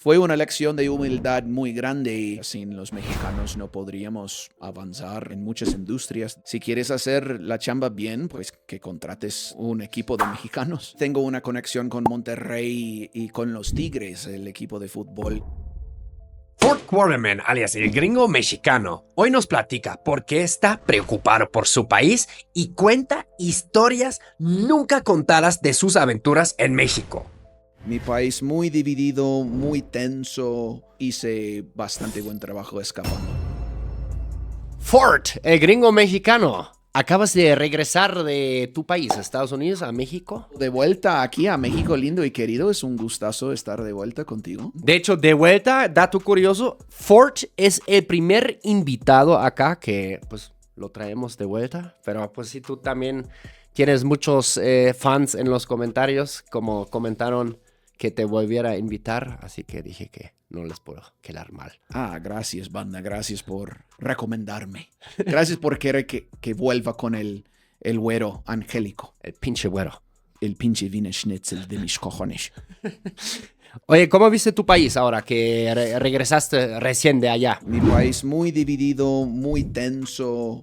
Fue una lección de humildad muy grande. Sin los mexicanos no podríamos avanzar en muchas industrias. Si quieres hacer la chamba bien, pues que contrates un equipo de mexicanos. Tengo una conexión con Monterrey y con los Tigres, el equipo de fútbol. Fort Quarterman, alias el gringo mexicano, hoy nos platica por qué está preocupado por su país y cuenta historias nunca contadas de sus aventuras en México. Mi país muy dividido, muy tenso. Hice bastante buen trabajo escapando. Fort, el gringo mexicano. Acabas de regresar de tu país, Estados Unidos, a México. De vuelta aquí a México lindo y querido. Es un gustazo estar de vuelta contigo. De hecho, de vuelta, dato curioso, Fort es el primer invitado acá que pues lo traemos de vuelta. Pero pues si tú también tienes muchos fans en los comentarios, como comentaron que te volviera a invitar, así que dije que no les puedo quedar mal. Gracias, banda. Gracias por recomendarme. Gracias por querer que vuelva con el güero angélico. El pinche güero. El pinche Wiener Schnitzel de mis cojones. Oye, ¿cómo viste tu país ahora que regresaste recién de allá? Mi país muy dividido, muy tenso.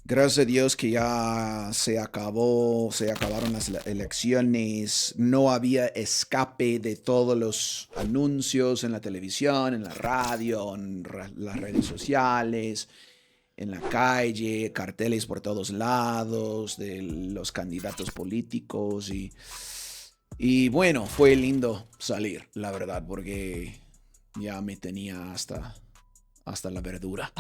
Gracias a Dios que ya se acabaron las elecciones, no había escape de todos los anuncios en la televisión, en la radio, en las redes sociales, en la calle, carteles por todos lados de los candidatos políticos y bueno, fue lindo salir, la verdad, porque ya me tenía hasta la verdura.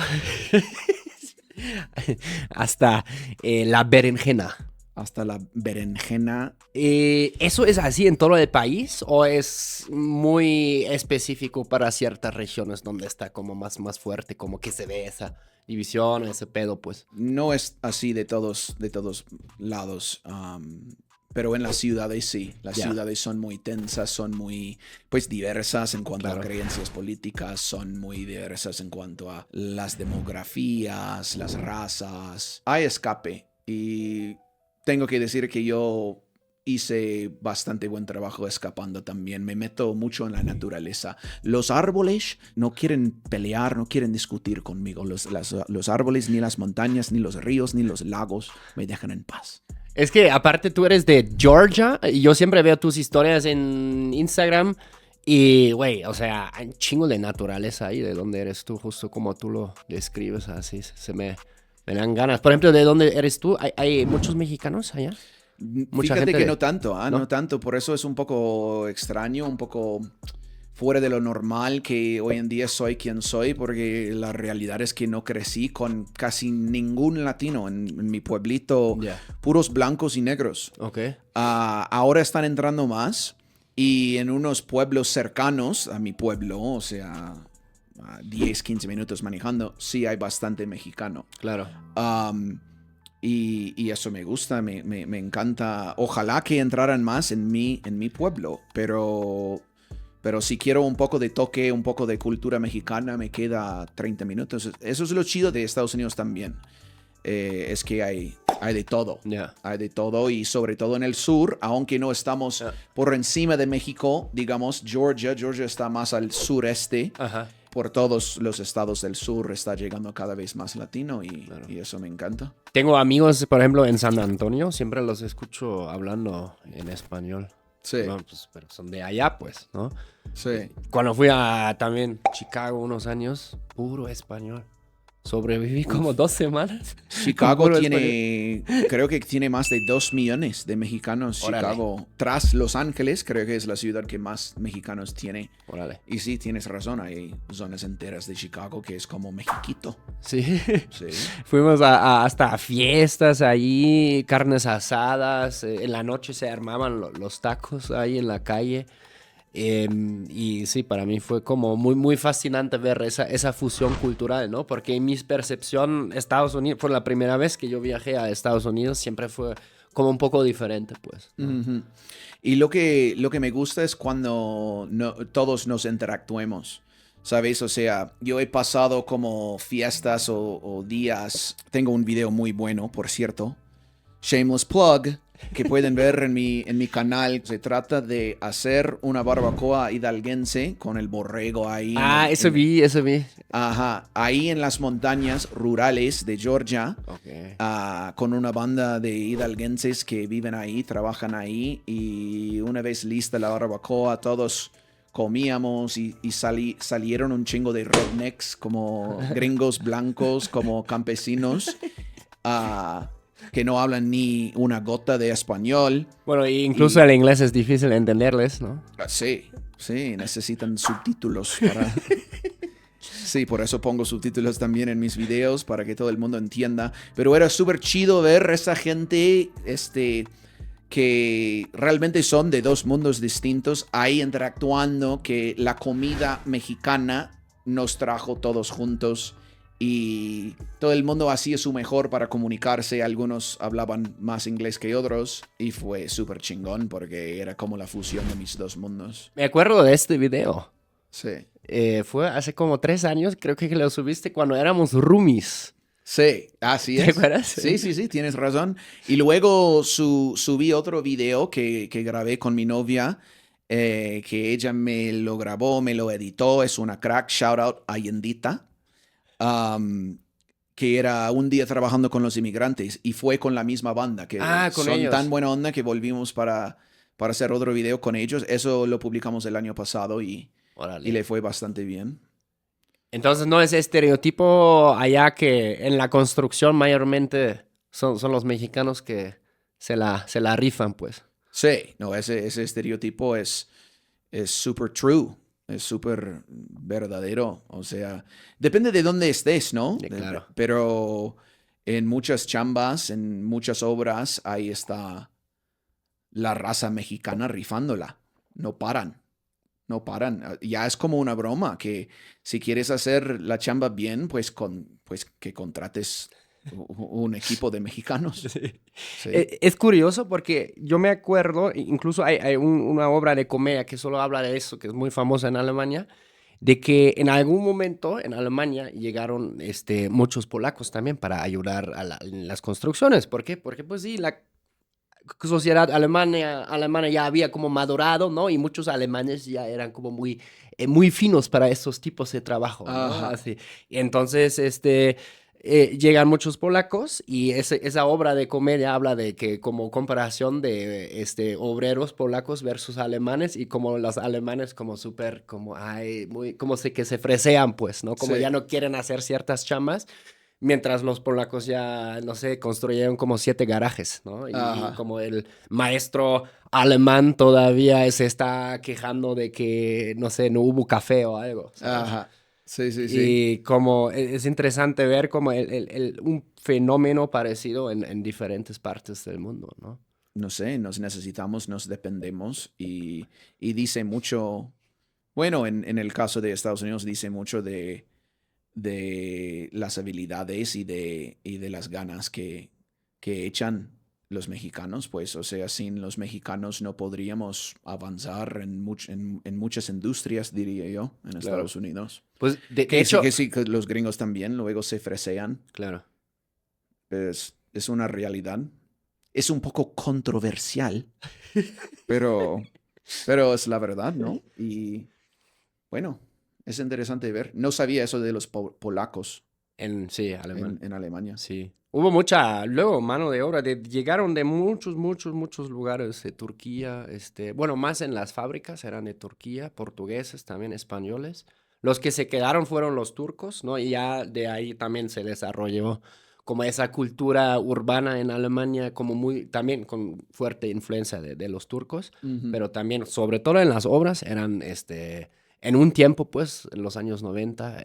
Hasta la berenjena. Hasta la berenjena. ¿Eso es así en todo el país o es muy específico para ciertas regiones donde está como más fuerte, como que se ve esa división, ese pedo, pues? No es así de todos lados, pero en las ciudades sí. Las ciudades son muy tensas, son muy pues diversas en cuanto a creencias políticas, son muy diversas en cuanto a las demografías, las razas. Hay escape y tengo que decir que yo hice bastante buen trabajo escapando también. Me meto mucho en la naturaleza. Los árboles no quieren pelear, no quieren discutir conmigo. Los árboles, ni las montañas, ni los ríos, ni los lagos me dejan en paz. Es que aparte tú eres de Georgia y yo siempre veo tus historias en Instagram y, güey, o sea, hay un chingo de naturaleza ahí de donde eres tú, justo como tú lo describes, así me dan ganas. Por ejemplo, ¿de dónde eres tú? ¿Hay muchos mexicanos allá? Fíjate que no tanto, no tanto, por eso es un poco extraño, un poco fuera de lo normal que hoy en día soy quien soy, porque la realidad es que no crecí con casi ningún latino en mi pueblito, puros blancos y negros. Okay. Ahora están entrando más y en unos pueblos cercanos a mi pueblo, o sea, 10, 15 minutos manejando, sí hay bastante mexicano. Claro. Y eso me gusta, me encanta. Ojalá que entraran más en mi pueblo, pero si quiero un poco de toque, un poco de cultura mexicana, me queda 30 minutos. Eso es lo chido de Estados Unidos también. Es que hay de todo. Hay de todo y sobre todo en el sur, aunque no estamos por encima de México, digamos, Georgia está más al sureste. Ajá. Por todos los estados del sur está llegando cada vez más latino y eso me encanta. Tengo amigos, por ejemplo, en San Antonio, siempre los escucho hablando en español. Sí. No, pues, pero son de allá, pues, ¿no? Sí. Cuando fui a también Chicago unos años, puro español. Sobreviví como 2 semanas. Chicago creo que tiene más de 2 millones de mexicanos. Órale. Chicago, tras Los Ángeles, creo que es la ciudad que más mexicanos tiene. Órale. Y sí, tienes razón, hay zonas enteras de Chicago que es como Mexiquito. Sí. Sí. Fuimos hasta fiestas ahí, carnes asadas. En la noche se armaban los tacos ahí en la calle. Y sí, para mí fue como muy fascinante ver esa fusión cultural, ¿no? Porque en mi percepción, Estados Unidos, por la primera vez que yo viajé a Estados Unidos, siempre fue como un poco diferente, pues, ¿no? Uh-huh. Y lo que me gusta es cuando todos nos interactuemos, ¿sabes? O sea, yo he pasado como fiestas o días. Tengo un video muy bueno, por cierto. Shameless plug. que pueden ver en mi canal. Se trata de hacer una barbacoa hidalguense con el borrego ahí. Eso vi. Ajá, ahí en las montañas rurales de Georgia, Okay. con una banda de hidalguenses que viven ahí, trabajan ahí, y una vez lista la barbacoa, todos comíamos y salieron un chingo de rednecks, como gringos blancos, como campesinos, que no hablan ni una gota de español. Bueno, incluso el inglés es difícil de entenderles, ¿no? Sí, necesitan subtítulos para... Sí, por eso pongo subtítulos también en mis videos, para que todo el mundo entienda. Pero era súper chido ver esa gente, que realmente son de dos mundos distintos, ahí interactuando, que la comida mexicana nos trajo todos juntos y todo el mundo hacía su mejor para comunicarse. Algunos hablaban más inglés que otros y fue súper chingón porque era como la fusión de mis dos mundos. Me acuerdo de este video. Sí. Fue hace como 3 años, creo que lo subiste cuando éramos roomies. Sí, así es. ¿Te acuerdas? Sí, tienes razón. Y luego subí otro video que grabé con mi novia, que ella me lo grabó, me lo editó. Es una crack, shout out a Yendita, que era un día trabajando con los inmigrantes y fue con la misma banda, que con son ellos. tan buena onda que volvimos para hacer otro video con ellos. Eso lo publicamos el año pasado y le fue bastante bien. Entonces no es estereotipo allá que en la construcción mayormente son los mexicanos que se la rifan, pues. Sí, no, ese estereotipo es super true, es súper verdadero. O sea, depende de dónde estés, ¿no? Sí, claro. Pero en muchas chambas, en muchas obras, ahí está la raza mexicana rifándola. No paran. Ya es como una broma, que si quieres hacer la chamba bien, pues que contrates un equipo de mexicanos. Sí. Sí. Es curioso porque yo me acuerdo, incluso hay una obra de comedia que solo habla de eso, que es muy famosa en Alemania, de que en algún momento en Alemania llegaron muchos polacos también para ayudar en las construcciones. ¿Por qué? Porque pues sí, la sociedad alemana ya había como madurado, ¿no? Y muchos alemanes ya eran como muy finos para esos tipos de trabajo, ¿no? Así. Y entonces, llegan muchos polacos y esa obra de comedia habla de que como comparación de obreros polacos versus alemanes, y como los alemanes como súper, como, que se fresean, pues, ¿no? Como Sí. ya no quieren hacer ciertas chambas. Mientras los polacos ya, no sé, construyeron como 7 garajes, ¿no? Y como el maestro alemán todavía se está quejando de que, no sé, no hubo café o algo, ¿sabes? Ajá. Sí. Y como es interesante ver como un fenómeno parecido en diferentes partes del mundo, ¿no? No sé, nos necesitamos, nos dependemos y dice mucho, bueno, en el caso de Estados Unidos dice mucho de las habilidades y de las ganas que echan los mexicanos, pues, o sea, sin los mexicanos no podríamos avanzar en muchas industrias, diría yo, en Estados Unidos. Pues, de Que hecho... que los gringos también luego se fresean. Claro. Es una realidad. Es un poco controversial, pero es la verdad, ¿no? Y bueno, es interesante ver. No sabía eso de los polacos Sí, alemán. en Alemania. Sí. Hubo mucha, luego, mano de obra. Llegaron de muchos lugares de Turquía. Bueno, más en las fábricas eran de Turquía, portugueses, también españoles. Los que se quedaron fueron los turcos, ¿no? Y ya de ahí también se desarrolló como esa cultura urbana en Alemania, como también con fuerte influencia de los turcos, pero también, sobre todo en las obras, eran, en un tiempo, pues, en los años 90,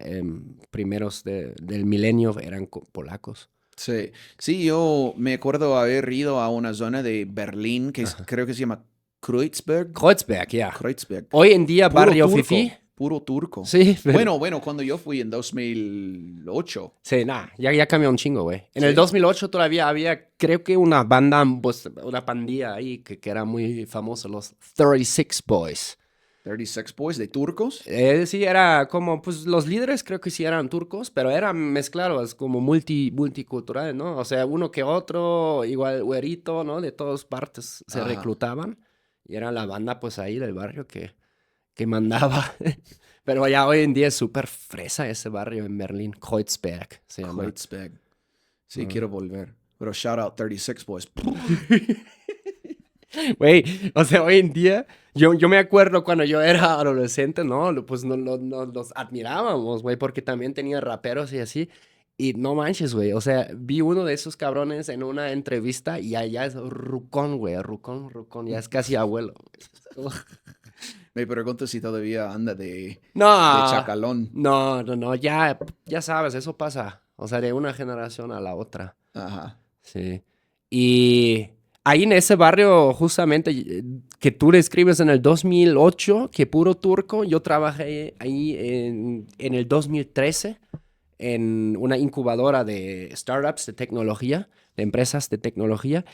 primeros del milenio, eran polacos. Sí, yo me acuerdo haber ido a una zona de Berlín que creo que se llama Kreuzberg. Kreuzberg, ya. Kreuzberg. Hoy en día, Puro barrio turco, fifí. Puro turco. Sí. Bueno, cuando yo fui en 2008. Sí, ya cambió un chingo, güey. En el 2008 todavía había, creo que una banda, pues, una pandilla ahí que era muy famosa, los 36 Boys. 36 Boys de turcos. Sí, era como, pues los líderes creo que sí eran turcos, pero eran mezclados como multiculturales, ¿no? O sea, uno que otro, igual güerito, ¿no? De todas partes se Ajá. reclutaban y era la banda pues ahí del barrio que mandaba. Pero ya hoy en día es súper fresa ese barrio en Berlín, Kreuzberg se llama. Kreuzberg. Sí, quiero volver. Pero shout out 36 Boys. Güey, o sea, hoy en día, yo me acuerdo cuando yo era adolescente, ¿no? Pues los admirábamos, güey, porque también tenía raperos y así. Y no manches, güey, o sea, vi uno de esos cabrones en una entrevista y allá es rucón, güey, rucón, ya es casi abuelo. Me pregunto si todavía anda de No, chacalón. no, ya sabes, eso pasa, o sea, de una generación a la otra. Ajá. Sí. Y ahí en ese barrio, justamente, que tú describes en el 2008, que puro turco, yo trabajé ahí en el 2013 en una incubadora de startups de tecnología, de empresas de tecnología,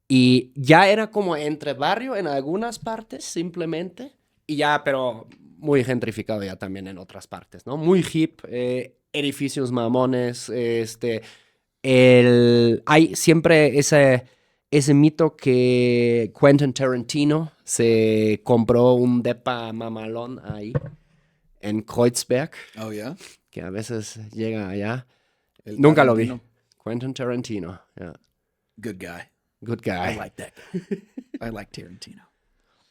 y ya era como entre barrio en algunas partes, simplemente, y ya, pero muy gentrificado ya también en otras partes, ¿no? Muy hip, edificios mamones, hay siempre ese mito que Quentin Tarantino se compró un depa mamalón ahí en Kreuzberg, Oh, yeah. que a veces llega allá. El Nunca lo vi. Tarantino. Quentin Tarantino, yeah. Good guy. Good guy. I like that guy. I like Tarantino.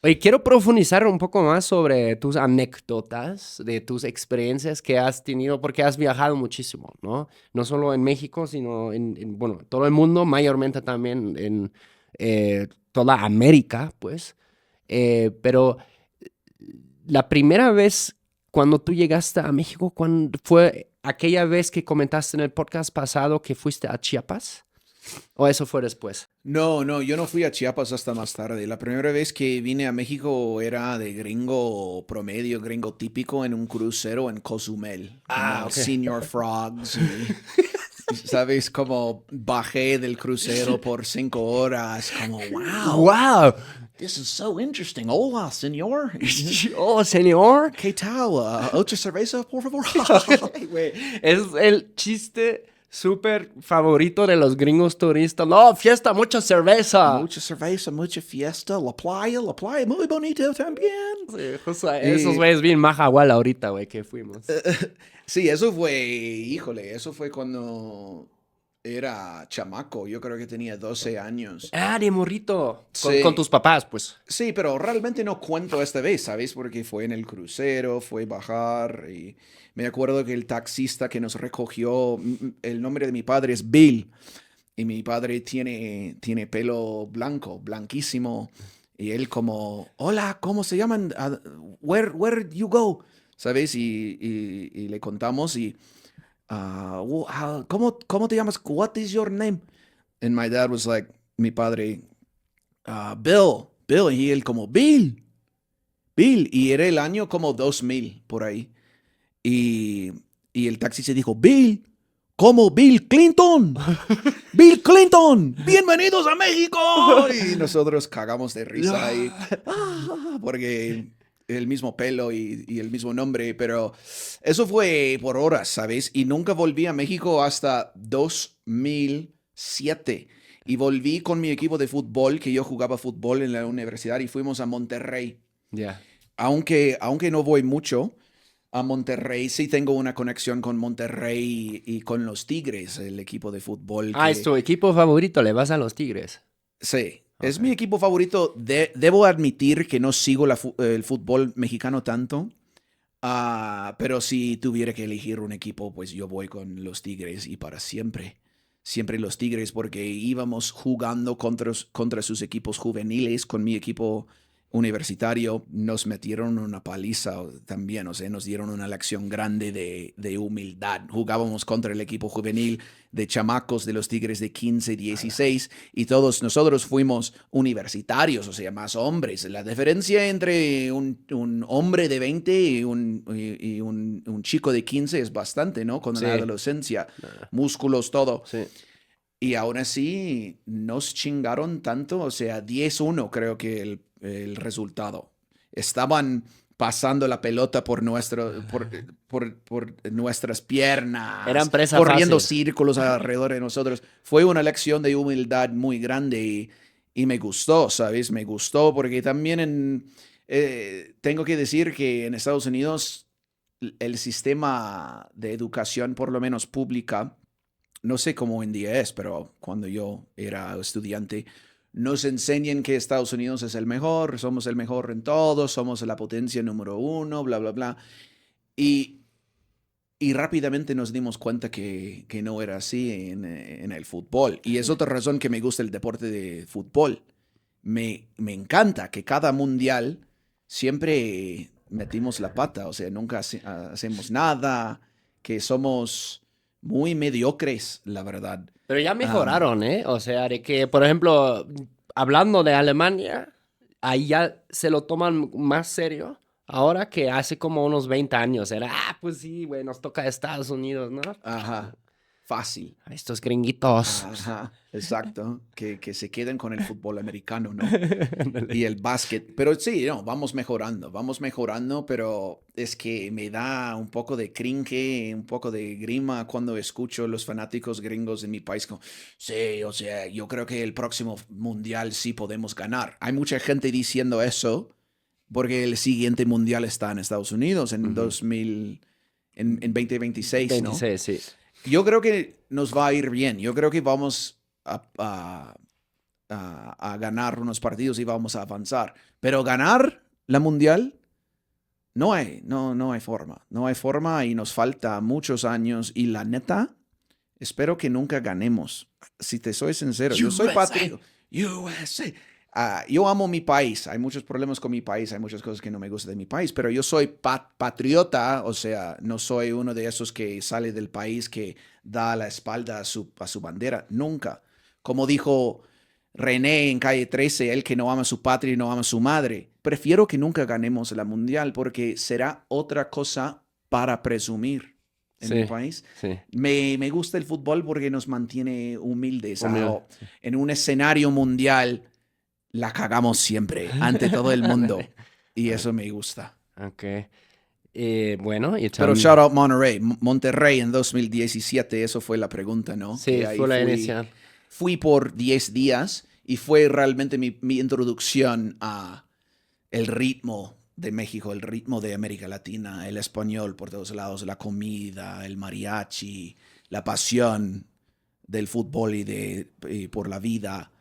Oye, quiero profundizar un poco más sobre tus anécdotas, de tus experiencias que has tenido, porque has viajado muchísimo, ¿no? No solo en México, sino bueno, todo el mundo, mayormente también en toda América, pues. Pero la primera vez cuando tú llegaste a México, ¿cuándo fue aquella vez que comentaste en el podcast pasado que fuiste a Chiapas? ¿O eso fue después? No, yo no fui a Chiapas hasta más tarde. La primera vez que vine a México era de gringo promedio, gringo típico en un crucero en Cozumel. Como Ok. Senior Frogs. ¿Sabes? Como bajé del crucero por 5 horas. Como, wow, ¡Wow! this is so interesting. Hola, señor. ¡Oh, señor! ¿Qué tal? ¿Otra cerveza, por favor? Güey, es el chiste súper favorito de los gringos turistas. No, fiesta, mucha cerveza. Mucha cerveza, mucha fiesta. La playa, muy bonito también. Sí, justo esos güeyes bien majahual ahorita, güey, que fuimos. Sí, eso fue cuando era chamaco. Yo creo que tenía 12 años. Ah, de morrito. Sí. Con tus papás, pues. Sí, pero realmente no cuento esta vez, ¿sabes? Porque fue en el crucero, fue bajar y me acuerdo que el taxista que nos recogió, el nombre de mi padre es Bill y mi padre tiene pelo blanco, blanquísimo y él como, hola, ¿cómo se llaman? Where you go? ¿Sabes? Y le contamos y, ¿cómo te llamas? What is your name? And my dad was like, mi padre, Bill, y él como, Bill, y era el año como 2000, por ahí. Y el taxi se dijo, Bill, como Bill Clinton, Bill Clinton, bienvenidos a México. Y nosotros cagamos de risa ahí, porque el mismo pelo y el mismo nombre, pero eso fue por horas, ¿sabes? Y nunca volví a México hasta 2007. Y volví con mi equipo de fútbol, que yo jugaba fútbol en la universidad, y fuimos a Monterrey. Ya. Aunque no voy mucho a Monterrey, sí tengo una conexión con Monterrey y con los Tigres, el equipo de fútbol. Ah, es tu equipo favorito, le vas a los Tigres. Sí, es mi equipo favorito. Debo admitir que no sigo el fútbol mexicano tanto, pero si tuviera que elegir un equipo, pues yo voy con los Tigres y para siempre. Siempre los Tigres, porque íbamos jugando contra sus equipos juveniles con mi equipo universitario. Nos metieron una paliza también, o sea, nos dieron una lección grande de humildad. Jugábamos contra el equipo juvenil de chamacos de los Tigres de 15, 16 y todos nosotros fuimos universitarios, o sea, más hombres. La diferencia entre un hombre de 20 y un chico de 15 es bastante, ¿no? Con la adolescencia, músculos, todo. Sí. Y aún así nos chingaron tanto, o sea, 10-1 creo que el resultado. Estaban pasando la pelota por nuestras piernas, Eran presa corriendo fácil. círculos alrededor de nosotros. Fue una lección de humildad muy grande y me gustó, ¿sabes? Me gustó porque también tengo que decir que en Estados Unidos el sistema de educación, por lo menos pública, no sé cómo hoy en día es, pero cuando yo era estudiante, nos enseñan que Estados Unidos es el mejor, somos el mejor en todo, somos la potencia número uno, bla, bla, bla. Y, y rápidamente nos dimos cuenta que no era así en el fútbol. Y es otra razón que me gusta el deporte de fútbol. Me encanta que cada mundial siempre metimos la pata, o sea, nunca hacemos nada, que somos muy mediocres, la verdad. Pero ya Am, mejoraron, ¿eh? O sea, de que, por ejemplo, hablando de Alemania, ahí ya se lo toman más serio. Ahora que hace como unos 20 años era, pues sí, güey, nos toca Estados Unidos, ¿no? ajá, fácil. A estos gringuitos. Ajá, exacto. Que se queden con el fútbol americano, ¿no? Y el básquet. Pero sí, no, vamos mejorando, pero es que me da un poco de cringe, un poco de grima cuando escucho los fanáticos gringos en mi país como, sí, o sea, yo creo que el próximo mundial sí podemos ganar. Hay mucha gente diciendo eso porque el siguiente mundial está en Estados Unidos en Ujú. 2000, en 2026, ¿no? 26, sí. Yo creo que nos va a ir bien. Yo creo que vamos a ganar unos partidos y vamos a avanzar. Pero ganar la mundial, no hay forma. No hay forma y nos falta muchos años. Y la neta, espero que nunca ganemos. Si te soy sincero, yo soy USA. patriota. USA. Yo amo mi país. Hay muchos problemas con mi país. Hay muchas cosas que no me gustan de mi país. Pero yo soy patriota. O sea, no soy uno de esos que sale del país que da la espalda a su bandera. Nunca. Como dijo René en Calle 13, él que no ama su patria y no ama su madre. Prefiero que nunca ganemos la mundial porque será otra cosa para presumir en mi Sí, país. sí. Me gusta el fútbol porque nos mantiene humildes. Humilde. En un escenario mundial la cagamos siempre ante todo el mundo. Y eso me gusta. Ok. Bueno, y Pero también... shout out Monterrey. Monterrey en 2017, eso fue la pregunta, ¿no? Sí, Que ahí fue la inicial. fui por 10 días y fue realmente mi introducción a el ritmo de México, el ritmo de América Latina, el español por todos lados, la comida, el mariachi, la pasión del fútbol y por la vida.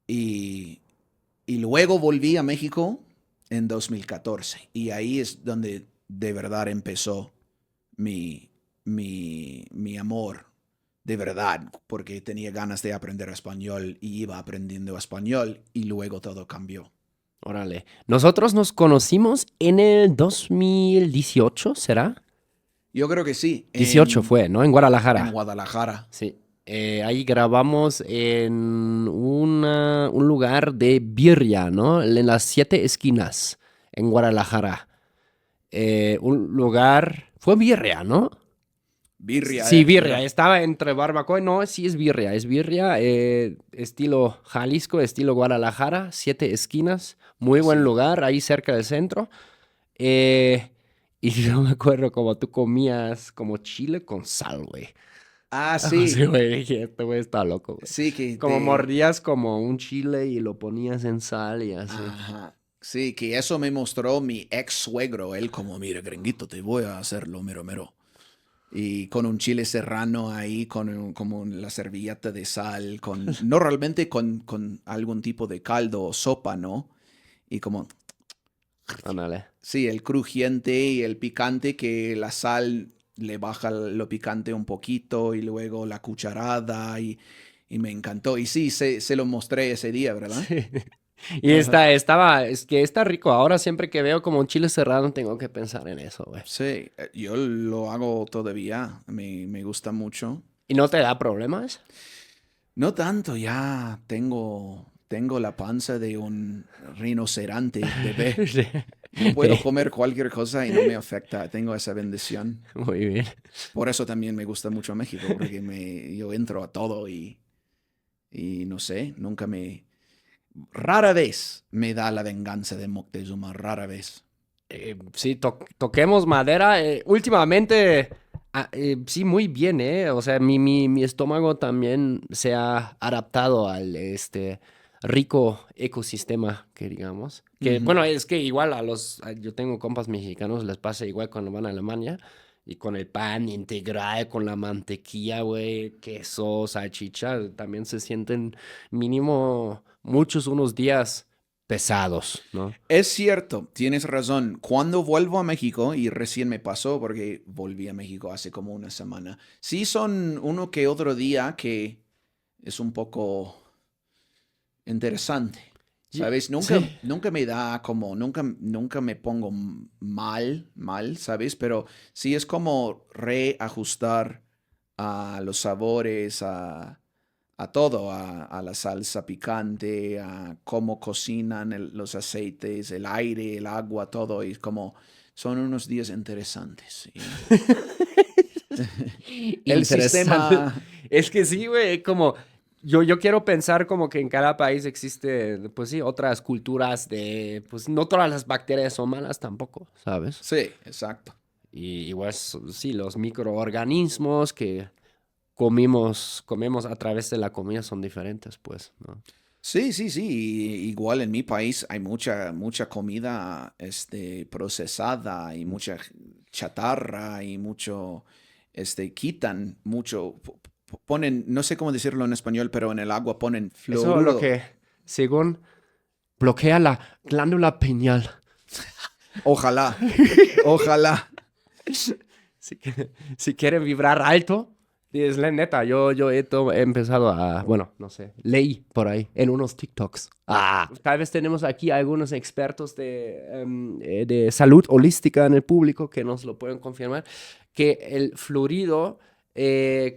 Y, y luego volví a México en 2014 y ahí es donde de verdad empezó mi amor de verdad, porque tenía ganas de aprender español y iba aprendiendo español y luego todo cambió. Órale. Nosotros nos conocimos en el 2018, ¿será? Yo creo que sí. 18 fue, ¿no? En Guadalajara. En Guadalajara. Sí. Ahí grabamos en un lugar de birria, ¿no? En las 7 esquinas, en Guadalajara. Un lugar... Fue birria, ¿no? Birria. Sí, birria. Estaba entre barbacoa. No, sí es birria. Es birria, estilo Jalisco, estilo Guadalajara. 7 esquinas. Muy buen Sí. lugar, ahí cerca del centro. Y yo me acuerdo como tú comías como chile con sal, güey. Ah, Sí, sí. güey. Dije, este güey está loco, güey. Sí, que Como mordías como un chile y lo ponías en sal y así. Ajá. Sí, que eso me mostró mi ex suegro. Él como, mira, gringuito, te voy a hacerlo mero, mero. Y con un chile serrano ahí, como la servilleta de sal, normalmente con algún tipo de caldo o sopa, ¿no? Y como, Ándale. sí, el crujiente y el picante, que la sal le baja lo picante un poquito y luego la cucharada y me encantó. Y sí, se lo mostré ese día, ¿verdad? Y es que está rico. Ahora siempre que veo como un chile serrano tengo que pensar en eso, güey. Sí, yo lo hago todavía, me gusta mucho. ¿Y no te da problemas? No tanto, ya tengo la panza de un rinoceronte bebé. Yo puedo comer cualquier cosa y no me afecta, tengo esa bendición. Muy bien. Por eso también me gusta mucho México, porque yo entro a todo y no sé, rara vez me da la venganza de Moctezuma, rara vez. Sí, toquemos madera. Últimamente, sí, muy bien, ¿eh? O sea, mi estómago también se ha adaptado al rico ecosistema que digamos. Que, Ujú. bueno, es que igual yo tengo compas mexicanos, les pasa igual cuando van a Alemania. Y con el pan integral, con la mantequilla, güey, queso, salchicha, también se sienten mínimo unos días pesados, ¿no? Es cierto, tienes razón. Cuando vuelvo a México, y recién me pasó porque volví a México hace como una semana, sí son uno que otro día que es un poco interesante. ¿Sabes? Sí, Nunca me da como, nunca me pongo mal, ¿sabes? Pero sí es como reajustar a los sabores, a todo, a la salsa picante, a cómo cocinan los aceites, el aire, el agua, todo. Y como son unos días interesantes. Y el interesante. sistema, Es que sí, güey, como yo quiero pensar como que en cada país existe, pues sí, otras culturas pues no todas las bacterias son malas tampoco, ¿sabes? sí, exacto. Y igual, sí, los microorganismos que comemos a través de la comida son diferentes, pues, ¿no? Sí, sí, sí. Igual en mi país hay mucha comida procesada y mucha chatarra y mucho, quitan mucho, ponen, no sé cómo decirlo en español, pero en el agua ponen Eso es lo fluoruro. que, según, bloquea la glándula pineal. Ojalá, ojalá. Si quieren vibrar alto, es la neta, yo he empezado bueno, no sé, leí por ahí en unos TikToks. Tal vez tenemos aquí algunos expertos de salud holística en el público que nos lo pueden confirmar, que el fluorido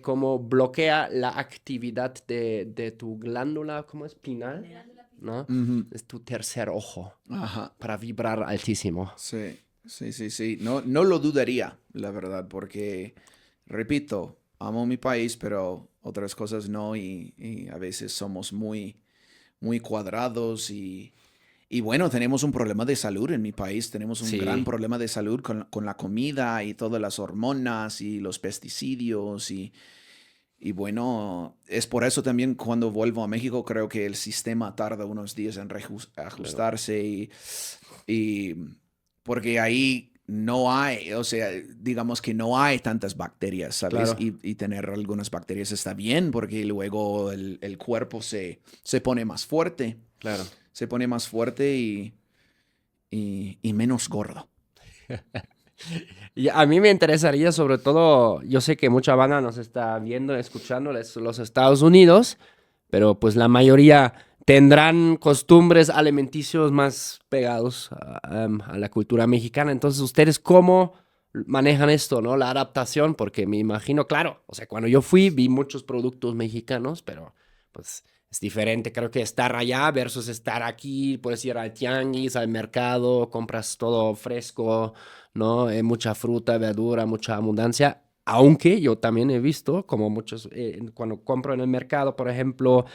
como bloquea la actividad de tu glándula, ¿cómo es? Pinal, ¿no? Ujú. Es tu tercer ojo Ajá. para vibrar altísimo. Sí, sí, sí, sí. No, no lo dudaría, la verdad, porque, repito, amo mi país, pero otras cosas no, y a veces somos muy cuadrados y bueno, tenemos un problema de salud en mi país, tenemos un gran Sí. problema de salud con la comida y todas las hormonas y los pesticidios y bueno, es por eso también cuando vuelvo a México creo que el sistema tarda unos días en Claro. ajustarse y porque ahí no hay, o sea, digamos que no hay tantas bacterias, ¿sabes? Claro, Y tener algunas bacterias está bien porque luego el cuerpo se pone más fuerte, claro. se pone más fuerte y menos gordo. Y a mí me interesaría sobre todo, yo sé que mucha banda nos está viendo, escuchando los Estados Unidos, pero pues la mayoría tendrán costumbres alimenticios más pegados a la cultura mexicana. Entonces, ¿ustedes cómo manejan esto, no? La adaptación, porque me imagino, claro, o sea, cuando yo fui vi muchos productos mexicanos, pero pues es diferente, creo que estar allá versus estar aquí, puedes ir al tianguis, al mercado, compras todo fresco, ¿no? Mucha fruta, verdura, mucha abundancia. Aunque yo también he visto, como muchos, cuando compro en el mercado, por ejemplo,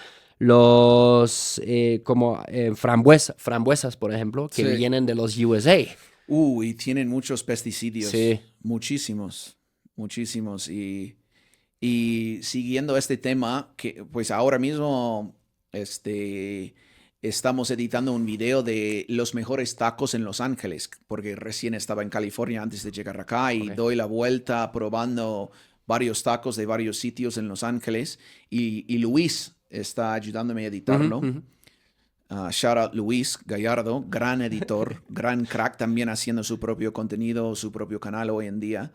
como frambuesas, por ejemplo, que Sí. vienen de los USA. Y tienen muchos pesticidios, Sí, muchísimos, muchísimos. Y siguiendo este tema, que pues ahora mismo estamos editando un video de los mejores tacos en Los Ángeles, porque recién estaba en California antes de llegar acá y ok. doy la vuelta probando varios tacos de varios sitios en Los Ángeles y Luis está ayudándome a Ujú, editarlo. ujú. Shout out Luis Gallardo, gran editor, gran crack también haciendo su propio contenido, su propio canal hoy en día.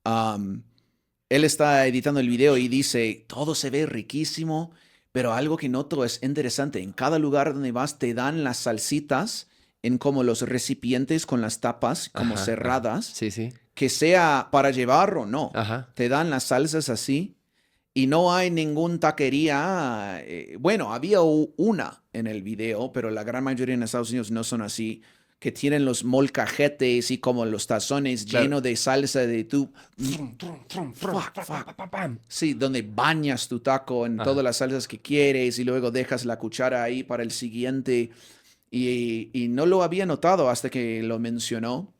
Um, Él está editando el video y dice, todo se ve riquísimo, pero algo que noto es interesante. En cada lugar donde vas te dan las salsitas en como los recipientes con las tapas como Ajá, ajá. cerradas, Sí, sí. que sea para llevar o no. Ajá. Te dan las salsas así y no hay ningún taquería. Bueno, había una en el video, pero la gran mayoría en Estados Unidos no son así. Que tienen los molcajetes y como los tazones Claro. llenos de salsa de tu. Trum, trum, trum, trum, Fuck, pa, pa, fuck. pa, pa, pam. Sí, donde bañas tu taco en Ajá. todas las salsas que quieres y luego dejas la cuchara ahí para el siguiente. Y no lo había notado hasta que lo mencionó.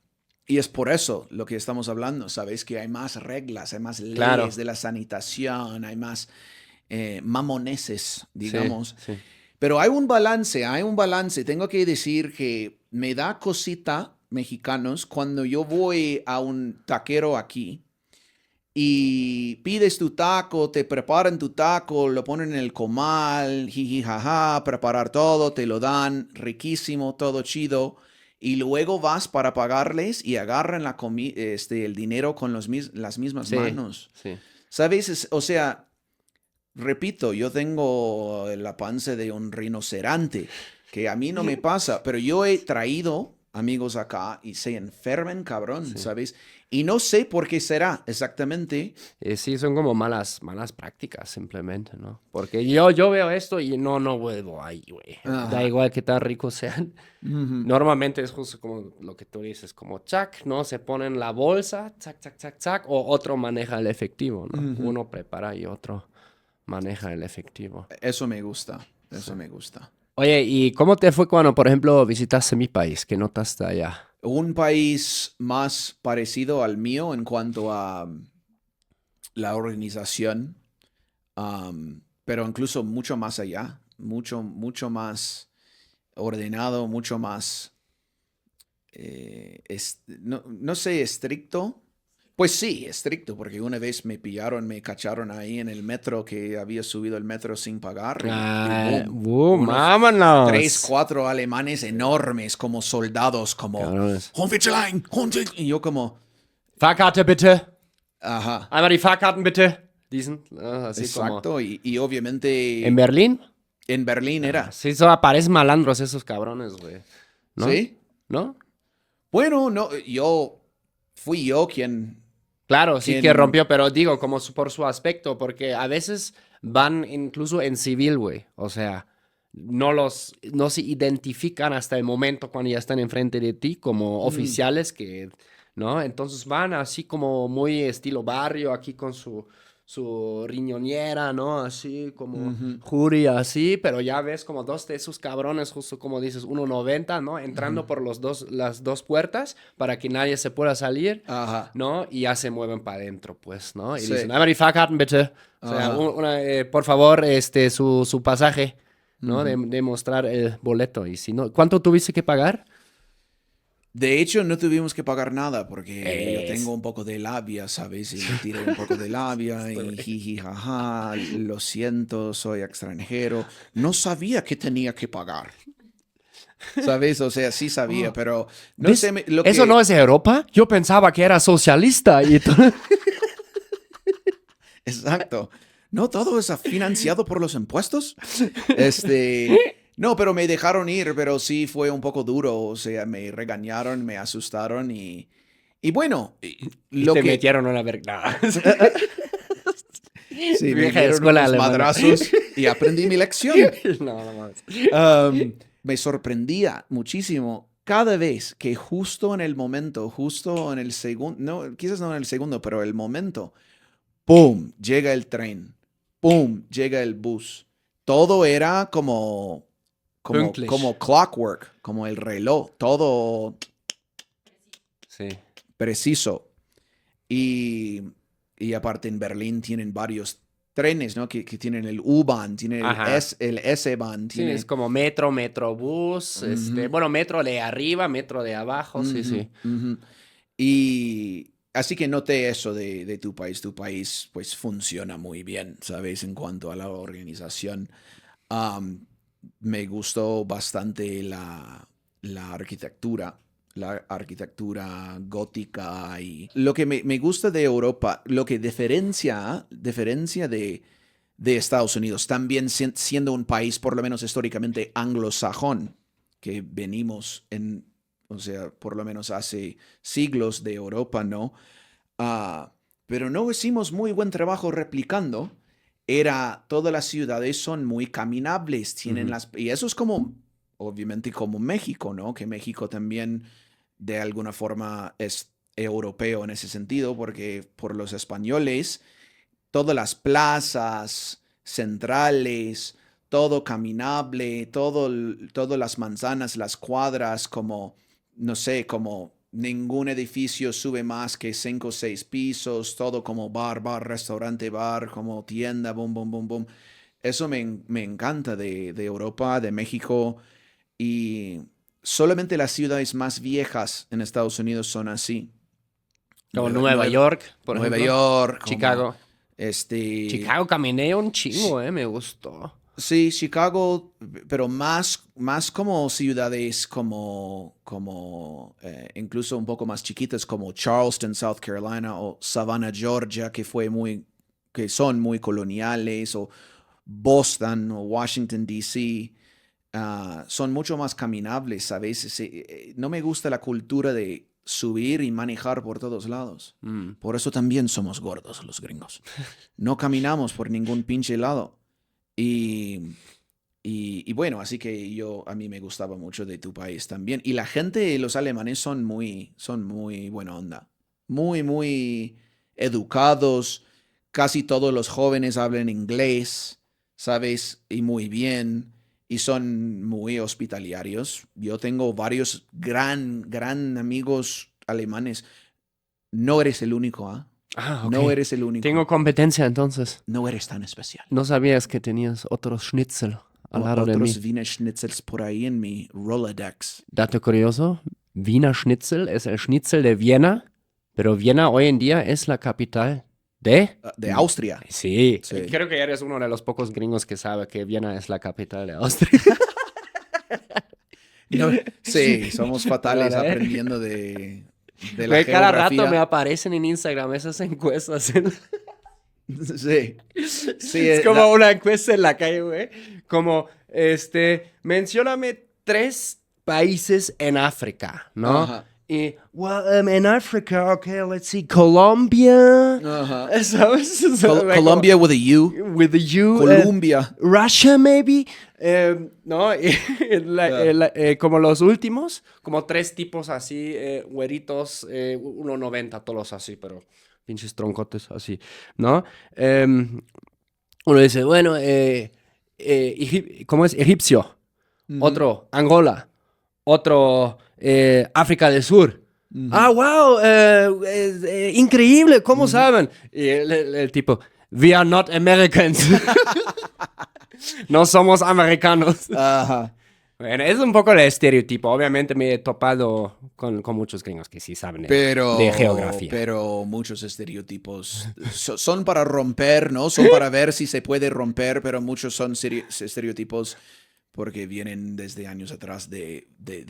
Y es por eso lo que estamos hablando, ¿sabes? Que hay más reglas, hay más leyes Claro. de la sanitación, hay más mamoneses, Sí, digamos. sí. Pero hay un balance, hay un balance. Tengo que decir que me da cosita, mexicanos, cuando yo voy a un taquero aquí y pides tu taco, te preparan tu taco, lo ponen en el comal, jiji, jaja, preparar todo, te lo dan, riquísimo, todo chido. Y luego vas para pagarles y agarran el dinero con las mismas Sí, manos. sí. ¿Sabes? O sea, repito, yo tengo la panza de un rinoceronte, que a mí no me pasa, pero yo he traído amigos acá y se enfermen, cabrón, Sí. ¿sabes? Y no sé por qué será exactamente. Sí, son como malas prácticas simplemente, ¿no? Porque yo veo esto y no vuelvo ahí, güey. Da Ajá. igual que tan ricos sean. Ujú. Normalmente es justo como lo que tú dices, como chac, ¿no? Se ponen la bolsa, chac, chac, chac, chac, o otro maneja el efectivo, ¿no? Ujú. Uno prepara y otro maneja el efectivo. Eso me gusta, Sí. eso me gusta. Oye, ¿y cómo te fue cuando, por ejemplo, visitaste mi país? ¿Qué notaste allá? Un país más parecido al mío en cuanto a la organización, pero incluso mucho más allá, mucho más ordenado, mucho más, no sé, estricto. Pues sí, estricto, porque una vez me pillaron, me cacharon ahí en el metro que había subido el metro sin pagar y boom, unos tres, ¡Vámonos! cuatro alemanes enormes como soldados, como Cabrones. Honfitschlein, y yo como, Fahrkarte bitte. ajá, Einmal die Fahrkarten bitte. Diesen, así como. exacto, y ¿En obviamente Berlín? en Berlín era, Sí, parecen malandros esos cabrones, güey. ¿No? ¿sí? ¿No? Bueno, no, fui yo Claro, sí que quien, rompió, pero digo, como por su aspecto, porque a veces van incluso en civil, güey. O sea, no se identifican hasta el momento cuando ya están enfrente de ti como mm, oficiales que, ¿no? Entonces van así como muy estilo barrio, aquí con su riñonera, ¿no? Así como ujú, jury, así, pero ya ves como dos de esos cabrones, justo como dices, 1.90, ¿no? ujú, Entrando por las dos puertas para que nadie se pueda salir. ajá, ¿No? Y ya se mueven para adentro, pues, ¿no? Y dicen, sí, einmal die Fahrkarten bitte. O sea, ajá, por favor, su pasaje, ¿no? ujú. De mostrar el boleto. Y si no, ¿cuánto tuviste que pagar? De hecho, no tuvimos que pagar nada porque yo tengo Es. un poco de labia, ¿sabes? Y le tiré un poco de labia y jiji, jaja, lo siento, soy extranjero. No sabía que tenía que pagar, ¿sabes? O sea, sí sabía, Oh, pero no sé, ¿ves? lo ¿Eso no que... es Europa? Yo pensaba que era socialista y Exacto. No, todo es financiado por los impuestos. No, pero me dejaron ir, pero sí fue un poco duro. O sea, me regañaron, me asustaron y bueno, y lo te que... metieron una verga. Sí, me Vieja dieron escuela unos alemana. madrazos y aprendí mi lección. No, no más. Me sorprendía muchísimo cada vez que justo en el momento, justo en el segundo, no, quizás no en el segundo, pero el momento, ¡pum! Llega el tren, ¡pum! Llega el bus. Todo era Pünktlich. como clockwork, como el reloj, todo Sí. preciso. Y, y aparte en Berlín tienen varios trenes, ¿no? Que tienen el U-Bahn, tienen Ajá. El S-Bahn, Sí, es tiene... como metrobús, Ujú, bueno, metro de arriba, metro de abajo, sí, ujú, sí. ujú. Y así que noté eso de tu país. Tu país pues funciona muy bien, ¿sabes? En cuanto a la organización. Am, Me gustó bastante la arquitectura gótica y lo que me gusta de Europa, lo que diferencia de Estados Unidos, también siendo un país por lo menos históricamente anglosajón, que venimos o sea, por lo menos hace siglos de Europa, ¿no? Ah, pero no hicimos muy buen trabajo replicando. Todas las ciudades son muy caminables, Ujú. y eso es como, obviamente como México, ¿no? Que México también de alguna forma es europeo en ese sentido, porque por los españoles, todas las plazas centrales, todo caminable, todas las manzanas, las cuadras, como, no sé, como ningún edificio sube más que 5 o 6 pisos, todo como bar, restaurante, bar, como tienda, boom, boom, boom, boom. Eso me encanta de Europa, de México, y solamente las ciudades más viejas en Estados Unidos son así. Como Nueva York, por Nueva ejemplo. York, Chicago. Chicago Caminé un chingo, me gustó. Sí, Chicago, pero más como ciudades incluso un poco más chiquitas como Charleston, South Carolina, o Savannah, Georgia, que son muy coloniales, o Boston o Washington, D.C. Son mucho más caminables, ¿sabes? No me gusta la cultura de subir y manejar por todos lados. Por eso también somos gordos los gringos. No caminamos por ningún pinche lado. Y bueno, así que a mí me gustaba mucho de tu país también. Y la gente, los alemanes son muy buena onda. Muy educados. Casi todos los jóvenes hablan inglés, ¿sabes? Y muy bien. Y son muy hospitalarios. Yo tengo varios gran amigos alemanes. No eres el único, ¿ah? Ah, ok. No eres el único. Tengo competencia entonces. No eres tan especial. No sabías que tenías otro schnitzel al lado de mí. Otros Wiener Schnitzels por ahí en mi Rolodex. Dato curioso, Wiener Schnitzel es el Schnitzel de Viena, pero Viena hoy en día es la capital De Austria. Sí. Sí. Creo que eres uno de los pocos gringos que sabe que Viena es la capital de Austria. No, sí, somos fatales Claro, aprendiendo de la Güey, cada geografía. rato me aparecen en Instagram esas encuestas. Sí. Sí, Es como una encuesta en la calle, güey. Como, mencióname 3 países en África, ¿no? Ajá. Y, en África, okay, let's see, Colombia. Ajá. ¿Sabes? Colombia with a U. With the U. Colombia. Russia, maybe. ¿No? Y como los últimos, como 3 tipos así, güeritos, 1.90, todos así, pero pinches troncotes así, ¿no? Uno dice, bueno, ¿cómo es? Egipcio. Otro, Angola. Otro, África del Sur. Ah, wow, increíble, ¿cómo saben? Y el tipo, we are not Americans. No somos americanos. Ajá. Bueno, es un poco el estereotipo. Obviamente me he topado con muchos gringos que sí saben de geografía. Pero muchos estereotipos son para romper, ¿no? Son para ver si se puede romper, pero muchos son estereotipos porque vienen desde años atrás de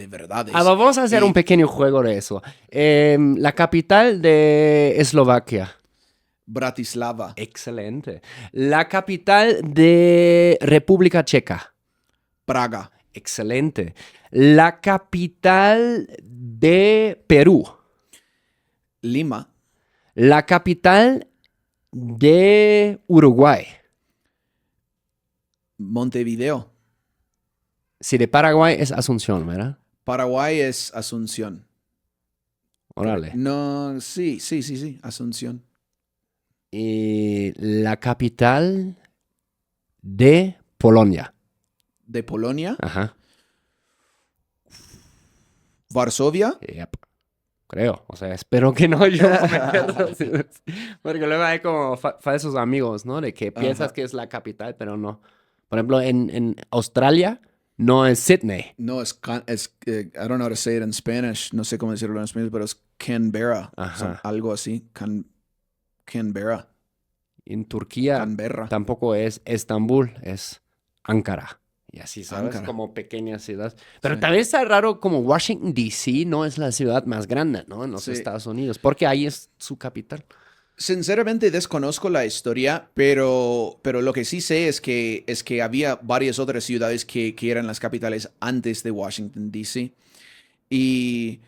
verdades. Vamos a hacer un pequeño juego de eso. La capital de Eslovaquia. Bratislava. Excelente. La capital de República Checa. Praga. Excelente. La capital de Perú. Lima. La capital de Uruguay. Montevideo. Si de Paraguay es Asunción, ¿verdad? Paraguay es Asunción. Órale. No, sí, Asunción. Y la capital de Polonia. ¿De Polonia? Ajá. ¿Varsovia? Yep. Creo. O sea, espero que no yo. Porque luego hay como falsos amigos, ¿no? De que piensas que es la capital, pero no. Por ejemplo, en Australia no es Sydney. No, I don't know how to say it in Spanish. No sé cómo decirlo en español, pero es Canberra. Ajá. Algo así. Canberra. En Turquía Canberra. tampoco es Estambul, es Ankara. Y así, ¿sabes? Ankara. Como pequeñas ciudades. Pero Sí. también está raro como Washington, D.C. no es la ciudad más grande, ¿no? En los Sí. Estados Unidos. Porque ahí es su capital. Sinceramente desconozco la historia, pero lo que sí sé es que había varias otras ciudades que eran las capitales antes de Washington, D.C. Y,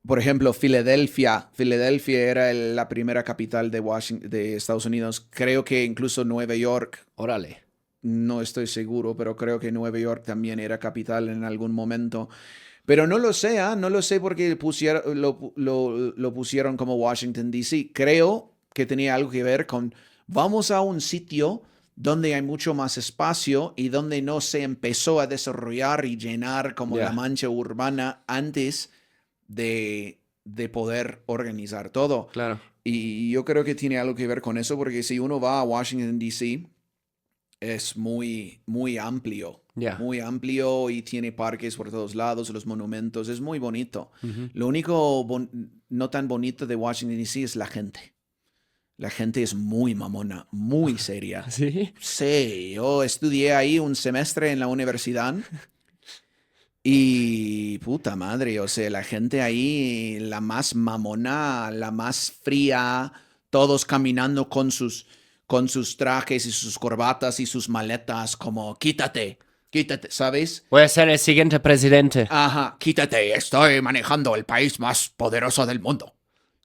por ejemplo, Filadelfia. Filadelfia era la primera capital de Estados Unidos. Creo que incluso Nueva York. Órale. No estoy seguro, pero creo que Nueva York también era capital en algún momento. Pero no lo sé, no lo sé porque lo pusieron como Washington, D.C. Creo que tenía algo que ver con vamos a un sitio donde hay mucho más espacio y donde no se empezó a desarrollar y llenar como la mancha urbana antes de de poder organizar todo. Claro. Y yo creo que tiene algo que ver con eso, porque si uno va a Washington, D.C., es muy, muy amplio. Ya. Muy amplio y tiene parques por todos lados, los monumentos. Es muy bonito. Ujú. Lo único no tan bonito de Washington, D.C. es la gente. La gente es muy mamona, muy seria. ¿Sí? Sí, yo estudié ahí un semestre en la universidad y puta madre, o sea, la gente ahí, la más mamona, la más fría, todos caminando con sus trajes y sus corbatas y sus maletas, como quítate, quítate, ¿sabes? Voy a ser el siguiente presidente. Ajá, quítate, estoy manejando el país más poderoso del mundo.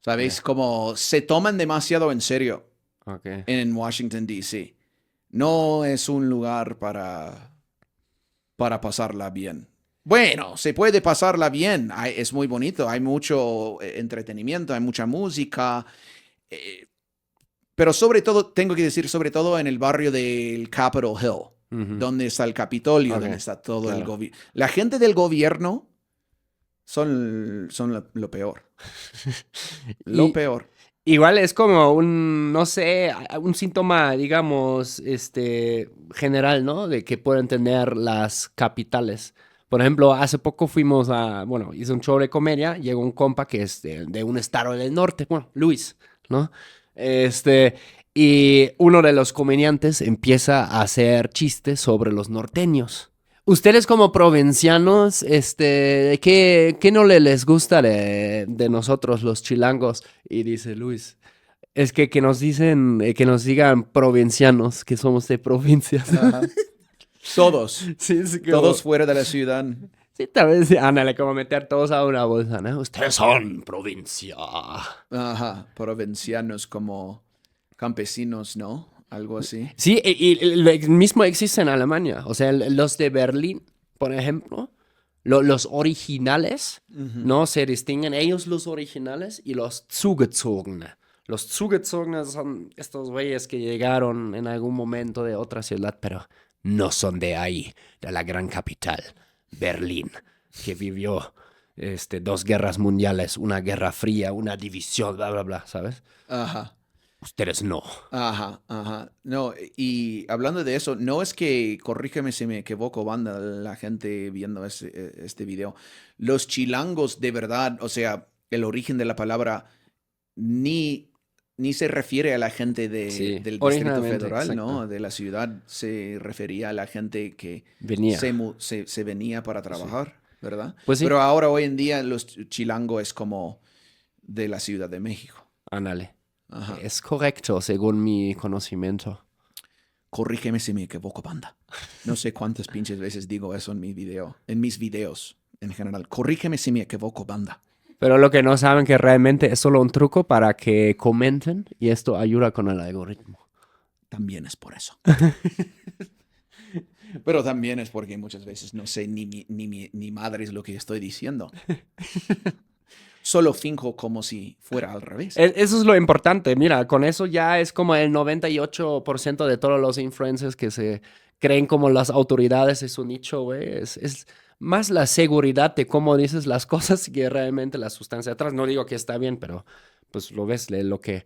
¿Sabes? Como se toman demasiado en serio Ok. en Washington, D.C. No es un lugar para pasarla bien. Bueno, se puede pasarla bien. Es muy bonito. Hay mucho entretenimiento, hay mucha música. Pero sobre todo, tengo que decir, sobre todo en el barrio del Capitol Hill, Ujú. donde está el Capitolio, Ok, donde está todo el claro. gobierno. La gente del gobierno son lo peor. Lo Y- peor. Igual es como un, no sé, un síntoma, digamos, general, ¿no? De que pueden tener las capitales. Por ejemplo, hace poco fuimos bueno, hice un show de comedia, llegó un compa que es de un estado del norte, bueno, Luis, ¿no? Y uno de los comediantes empieza a hacer chistes sobre los norteños. Ustedes como provincianos, ¿qué no les gusta de nosotros los chilangos? Y dice Luis, es que nos dicen, que nos digan provincianos, que somos de provincias. Ajá. Todos. Sí, sí, como- Todos fuera de la ciudad. Sí, tal vez, ándale, como meter todos a una bolsa, ¿no? Ustedes son provincia. Ajá. Provincianos como campesinos, ¿no? Algo así. Sí, y lo mismo existe en Alemania. O sea, los de Berlín, por ejemplo, los originales, ¿no? Se distinguen ellos los originales y los Zugezogene. Los Zugezogene son estos güeyes que llegaron en algún momento de otra ciudad, pero no son de ahí, de la gran capital, Berlín, que vivió 2 guerras mundiales, una guerra fría, una división, bla, bla, bla, ¿sabes? Ajá. Ustedes no. Ajá, ajá. No, y hablando de eso, no es que, corrígeme si me equivoco, banda, la gente viendo este video. Los chilangos, de verdad, o sea, el origen de la palabra ni se refiere a la gente Sí, del Distrito originalmente, Federal, ¿no? exacto. De la ciudad, se refería a la gente que Venía. se venía para trabajar, ¿verdad? Pues sí. Pero ahora, hoy en día, los chilango es como de la Ciudad de México. Ándale. Ajá. Es correcto, según mi conocimiento. Corrígeme si me equivoco, banda. No sé cuántas pinches veces digo eso en mis videos en general. Corrígeme si me equivoco, banda. Pero lo que no saben que realmente es solo un truco para que comenten y esto ayuda con el algoritmo. También es por eso. Pero también es porque muchas veces no sé ni madre es lo que estoy diciendo. Solo finjo como si fuera al revés. Eso es lo importante. Mira, con eso ya es como el 98% de todos los influencers que se creen como las autoridades de su nicho, güey. Es más la seguridad de cómo dices las cosas que realmente la sustancia atrás. No digo que está bien, pero pues lo ves, lo que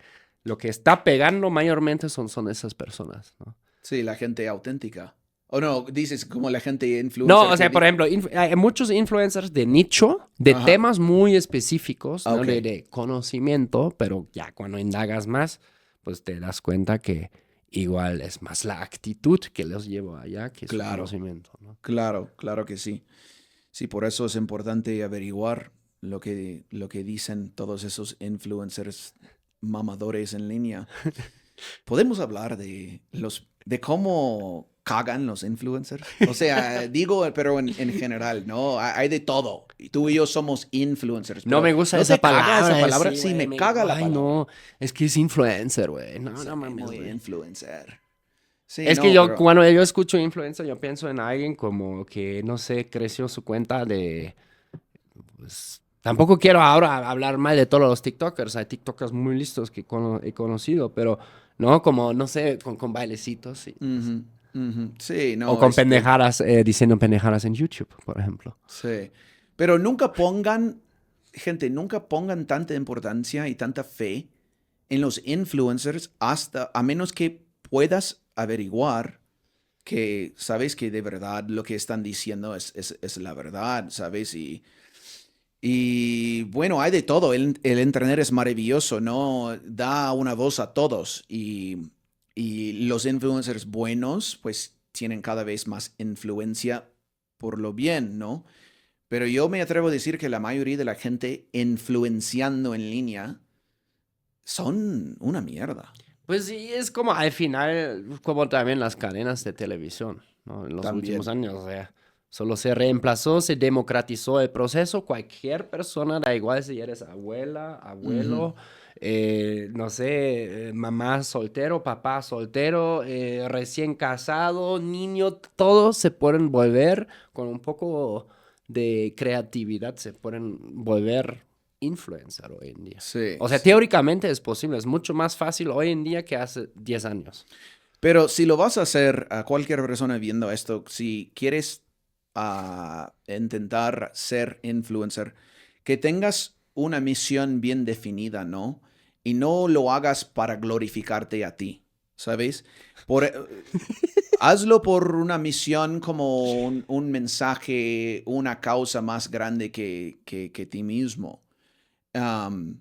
está pegando mayormente son esas personas, ¿no? Sí, la gente auténtica. O no, dices como la gente influencer. No, o sea, que por ejemplo, hay muchos influencers de nicho, de Ajá. temas muy específicos, ¿no? Ok. De conocimiento, pero ya cuando indagas más, pues te das cuenta que igual es más la actitud que los lleva allá que su Claro. conocimiento, ¿no? Claro, claro que sí. Sí, por eso es importante averiguar lo que dicen todos esos influencers mamadores en línea. Podemos hablar de cómo cagan los influencers. O sea, digo, pero en general, ¿no? Hay de todo. Y tú y yo somos influencers. No pero me gusta ¿no esa te caga palabra. esa palabra? Sí, Sí, güey, me caga la ay, palabra. no, es que es influencer, güey. No, Sí, no mames, muy güey. influencer. Sí, Es no, que pero- cuando yo escucho influencer, yo pienso en alguien como que, no sé, creció su cuenta de... Pues, tampoco quiero ahora hablar mal de todos los TikTokers. Hay TikTokers muy listos que he conocido, pero, ¿no? Como, no sé, con bailecitos. Sí. Ujú, ujú. Sí, no. O con es que- pendejadas, diciendo pendejadas en YouTube, por ejemplo. Sí. Pero nunca pongan gente, nunca pongan tanta importancia y tanta fe en los influencers a menos que puedas averiguar que sabes que de verdad lo que están diciendo es la verdad, ¿sabes? Y bueno, hay de todo. El internet es maravilloso, ¿no? Da una voz a todos y los influencers buenos pues tienen cada vez más influencia por lo bien, ¿no? Pero yo me atrevo a decir que la mayoría de la gente influenciando en línea son una mierda. Pues sí, es como al final, como también las cadenas de televisión, ¿no? En los También. últimos años, o sea, solo se reemplazó, se democratizó el proceso. Cualquier persona, da igual si eres abuela, abuelo, no sé, mamá soltero, papá soltero, recién casado, niño, todos se pueden volver con un poco de creatividad, se pueden volver influencer hoy en día. Sí, O sea, sí. teóricamente es posible, es mucho más fácil hoy en día que hace 10 años. Pero si lo vas a hacer a cualquier persona viendo esto, si quieres intentar ser influencer, que tengas una misión bien definida, ¿no? Y no lo hagas para glorificarte a ti, ¿sabes? Hazlo por una misión como un mensaje, una causa más grande que ti mismo. Um,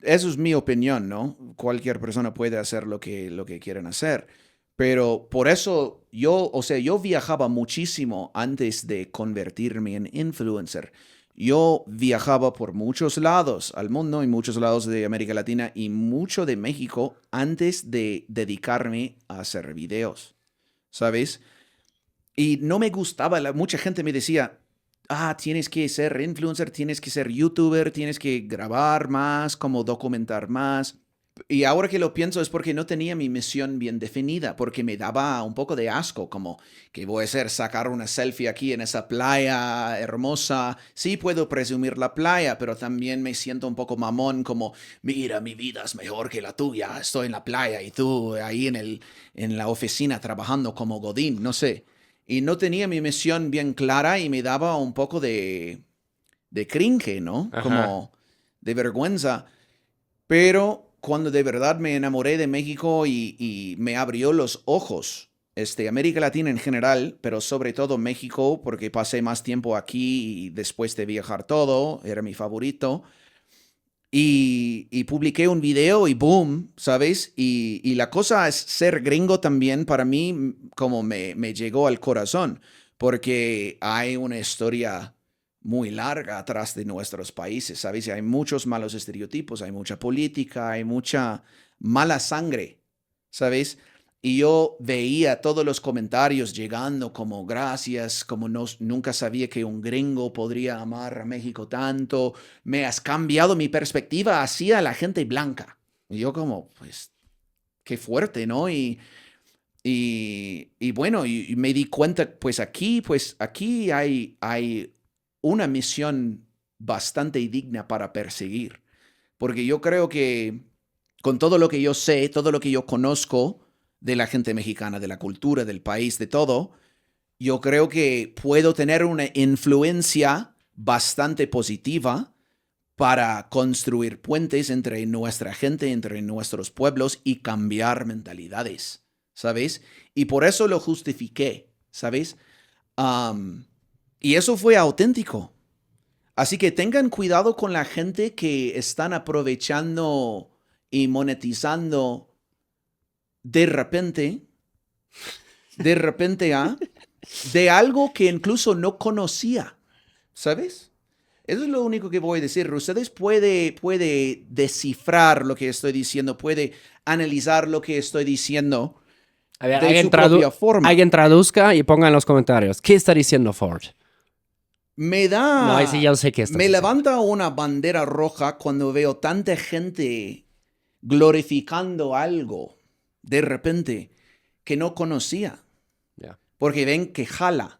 Eso es mi opinión, ¿no? Cualquier persona puede hacer lo que quieren hacer. Pero por eso yo viajaba muchísimo antes de convertirme en influencer. Yo viajaba por muchos lados al mundo y muchos lados de América Latina y mucho de México antes de dedicarme a hacer videos, ¿sabes? Y no me gustaba, mucha gente me decía, tienes que ser influencer, tienes que ser youtuber, tienes que grabar más, como documentar más. Y ahora que lo pienso es porque no tenía mi misión bien definida, porque me daba un poco de asco, como que voy a hacer sacar una selfie aquí en esa playa hermosa. Sí puedo presumir la playa, pero también me siento un poco mamón, como, mira, mi vida es mejor que la tuya, estoy en la playa y tú ahí en la oficina trabajando como Godín, no sé. Y no tenía mi misión bien clara y me daba un poco de cringe, ¿no? Ajá. Como de vergüenza. Pero cuando de verdad me enamoré de México y me abrió los ojos, América Latina en general, pero sobre todo México, porque pasé más tiempo aquí y después de viajar todo, era mi favorito. Y publiqué un video y boom, ¿sabes? Y la cosa es ser gringo también para mí como me llegó al corazón, porque hay una historia muy larga atrás de nuestros países, ¿sabes? Y hay muchos malos estereotipos, hay mucha política, hay mucha mala sangre, ¿sabes? Y yo veía todos los comentarios llegando como gracias, como nunca sabía que un gringo podría amar a México tanto, me has cambiado mi perspectiva hacia la gente blanca. Y yo como, pues, qué fuerte, ¿no? Y bueno, y me di cuenta, pues aquí hay una misión bastante digna para perseguir. Porque yo creo que con todo lo que yo sé, todo lo que yo conozco de la gente mexicana, de la cultura, del país, de todo, yo creo que puedo tener una influencia bastante positiva para construir puentes entre nuestra gente, entre nuestros pueblos y cambiar mentalidades, ¿sabes? Y por eso lo justifiqué, ¿sabes? Um, y eso fue auténtico. Así que tengan cuidado con la gente que están aprovechando y monetizando de repente, de algo que incluso no conocía, ¿sabes? Eso es lo único que voy a decir. Ustedes puede descifrar lo que estoy diciendo, puede analizar lo que estoy diciendo A ver, de su propia forma. alguien traduzca y ponga en los comentarios. ¿Qué está diciendo Ford? No, ahí sí ya sé qué estás Me diciendo. levanta una bandera roja cuando veo tanta gente glorificando algo de repente que no conocía, Ya. porque ven que jala.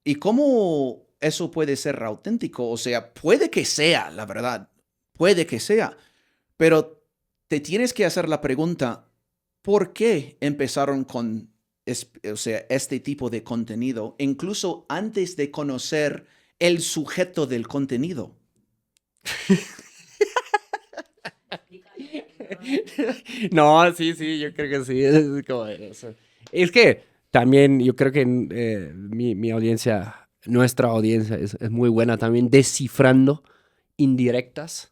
¿Y cómo eso puede ser auténtico? O sea, puede que sea, la verdad, puede que sea, pero te tienes que hacer la pregunta, ¿por qué empezaron con este tipo de contenido, incluso antes de conocer el sujeto del contenido. No, sí, yo creo que sí. Es, como, o sea, es que también yo creo que mi audiencia, nuestra audiencia es muy buena también descifrando indirectas,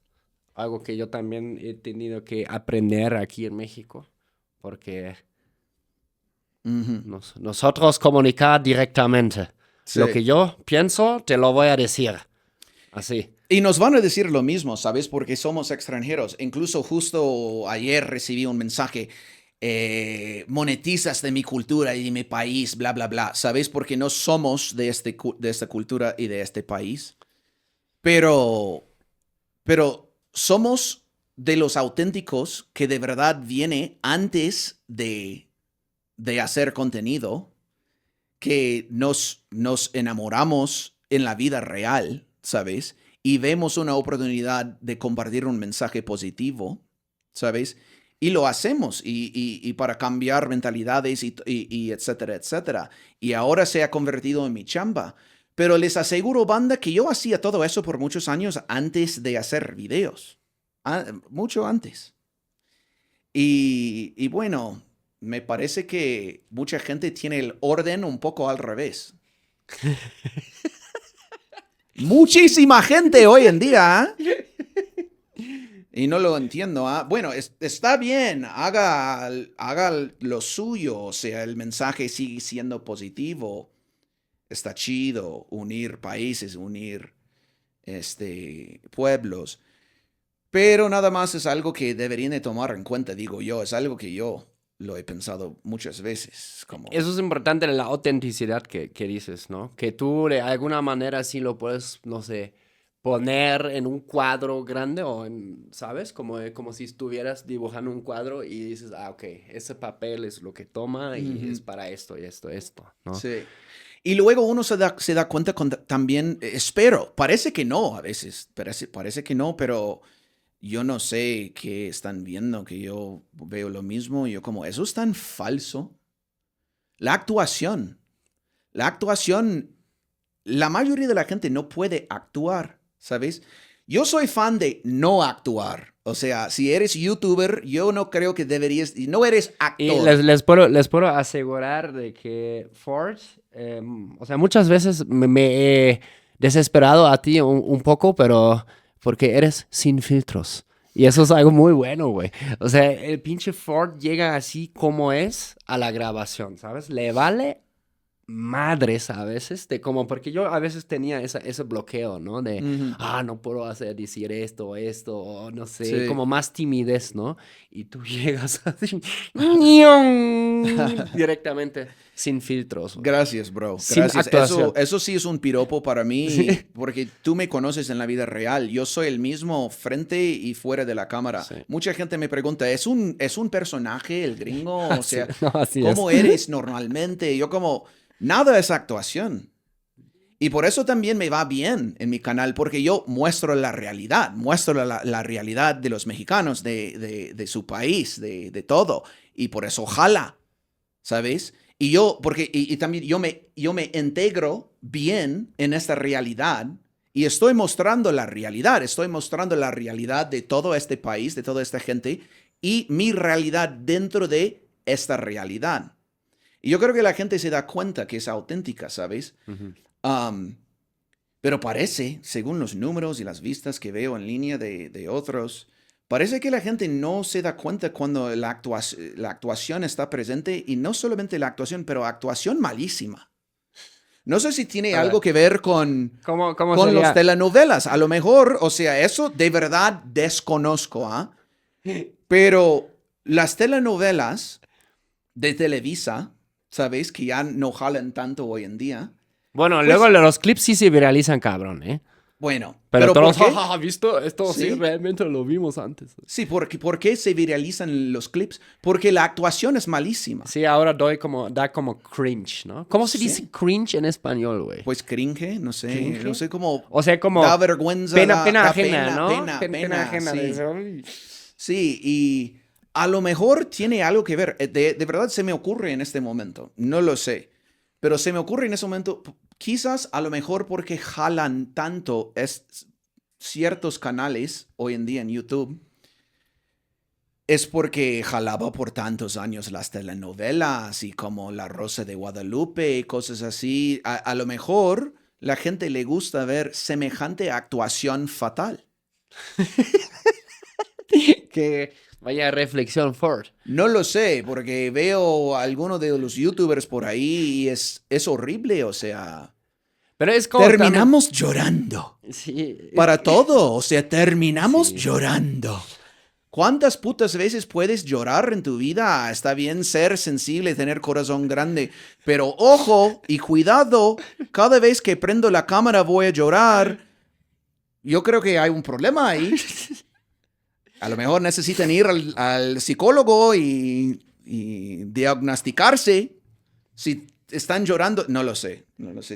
algo que yo también he tenido que aprender aquí en México, porque nosotros comunicar directamente. Sí. Lo que yo pienso, te lo voy a decir. Así. Y nos van a decir lo mismo, ¿sabes? Porque somos extranjeros. Incluso justo ayer recibí un mensaje, monetizas de mi cultura y de mi país, bla, bla, bla. ¿Sabes? Porque no somos de esta cultura y de este país. Pero somos de los auténticos que de verdad viene antes de hacer contenido, que nos enamoramos en la vida real, ¿sabes? Y vemos una oportunidad de compartir un mensaje positivo, ¿sabes? Y lo hacemos, y para cambiar mentalidades y etcétera, etcétera. Y ahora se ha convertido en mi chamba. Pero les aseguro, banda, que yo hacía todo eso por muchos años antes de hacer videos. Mucho antes. Y bueno, me parece que mucha gente tiene el orden un poco al revés. Muchísima gente hoy en día, y no lo entiendo. Bueno, está bien, haga lo suyo, o sea, el mensaje sigue siendo positivo. Está chido unir países, unir pueblos. Pero nada más es algo que deberían de tomar en cuenta, digo yo. Es algo que yo lo he pensado muchas veces. Como... Eso es importante en la autenticidad que dices, ¿no? Que tú de alguna manera sí lo puedes, no sé, poner en un cuadro grande o en, ¿sabes? Como si estuvieras dibujando un cuadro y dices, ok, ese papel es lo que toma y es para esto y esto, ¿no? Sí. Y luego uno se da cuenta también, espero, parece que no a veces, parece que no, pero yo no sé qué están viendo, que yo veo lo mismo, y yo como, eso es tan falso. La actuación, la mayoría de la gente no puede actuar, ¿sabes? Yo soy fan de no actuar. O sea, si eres youtuber, yo no creo que deberías, y no eres actor. Y les puedo asegurar de que Ford, o sea, muchas veces me he desesperado a ti un poco, pero porque eres sin filtros. Y eso es algo muy bueno, güey. O sea, el pinche Ford llega así como es a la grabación, ¿sabes? Le vale madres a veces, porque yo a veces tenía ese bloqueo, ¿no? De, no puedo decir esto, o no sé, Sí. como más timidez, ¿no? Y tú llegas así, directamente, sin filtros. Gracias, bro. Sin Gracias. actuación. Eso sí es un piropo para mí, Sí. porque tú me conoces en la vida real. Yo soy el mismo frente y fuera de la cámara. Sí. Mucha gente me pregunta, ¿es un personaje el gringo? O sea, No, así ¿cómo es. eres normalmente? Yo como, nada es actuación. Y por eso también me va bien en mi canal, porque yo muestro la realidad, muestro la realidad de los mexicanos, de su país, de todo. Y por eso jala, ¿sabes? Y yo, porque y también yo me integro bien en esta realidad y estoy mostrando la realidad de todo este país, de toda esta gente y mi realidad dentro de esta realidad. Y yo creo que la gente se da cuenta que es auténtica, ¿sabes? Pero parece, según los números y las vistas que veo en línea de otros, parece que la gente no se da cuenta cuando la actuación está presente, y no solamente la actuación, pero actuación malísima. No sé si tiene algo que ver con sería? las telenovelas. A lo mejor, o sea, eso de verdad desconozco, ¿ah? Pero las telenovelas de Televisa, ¿sabéis? Que ya no jalan tanto hoy en día. Bueno, Pues- luego los clips sí se viralizan, cabrón, ¿eh? Bueno, Pero ¿por todos, qué? ¿has visto? Esto sí, Sí. realmente lo vimos antes. Sí, ¿por qué se viralizan los clips? Porque la actuación es malísima. Sí, ahora da como cringe, ¿no? ¿Cómo se Sí. dice cringe en español, güey? Pues cringe, no sé, ¿Cringe? no sé cómo. O sea, como Da vergüenza, pena da ajena, pena, ¿no? pena, ajena. sí. de eso. Ay. Sí, y a lo mejor tiene algo que ver. De verdad se me ocurre en este momento, no lo sé, pero se me ocurre en ese momento. quizás a lo mejor porque jalan tanto ciertos canales hoy en día en YouTube, es porque jalaba por tantos años las telenovelas y como La Rosa de Guadalupe y cosas así. A lo mejor la gente le gusta ver semejante actuación fatal. Que vaya reflexión, Ford. No lo sé, porque veo a algunos de los youtubers por ahí y es horrible, o sea, Pero es como terminamos llorando. Sí. Para todo, o sea, terminamos Sí. llorando. ¿Cuántas putas veces puedes llorar en tu vida? Está bien ser sensible, tener corazón grande, pero ojo y cuidado, cada vez que prendo la cámara voy a llorar. Yo creo que hay un problema ahí. A lo mejor necesitan ir al psicólogo y diagnosticarse. Si están llorando, no lo sé.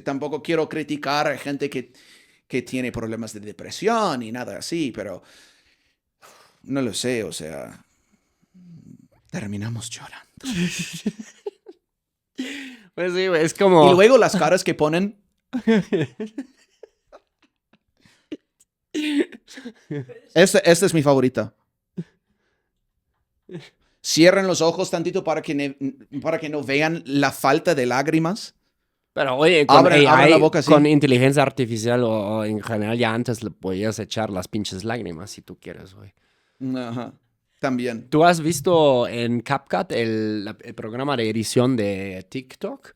Tampoco quiero criticar a gente que tiene problemas de depresión y nada así, pero no lo sé, o sea, terminamos llorando. Pues sí, güey, es como... Y luego las caras que ponen. Esta es mi favorita. Cierren los ojos tantito para que no vean la falta de lágrimas. Pero oye, con Abren AI, la boca así. con inteligencia artificial o en general ya antes le podías echar las pinches lágrimas si tú quieres, güey. Ajá, también. ¿Tú has visto en CapCut el programa de edición de TikTok?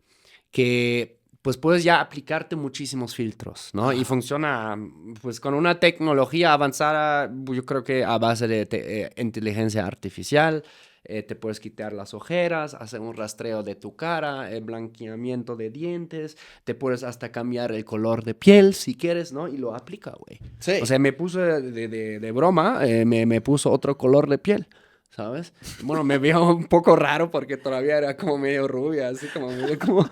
Que pues puedes ya aplicarte muchísimos filtros, ¿no? Y funciona pues con una tecnología avanzada, yo creo que a base de inteligencia artificial. Te puedes quitar las ojeras, hacer un rastreo de tu cara, blanqueamiento de dientes, te puedes hasta cambiar el color de piel si quieres, ¿no? Y lo aplica, güey. Sí. O sea, me puso de broma, me puso otro color de piel, ¿sabes? Bueno, me vio un poco raro porque todavía era como medio rubia, así como medio como...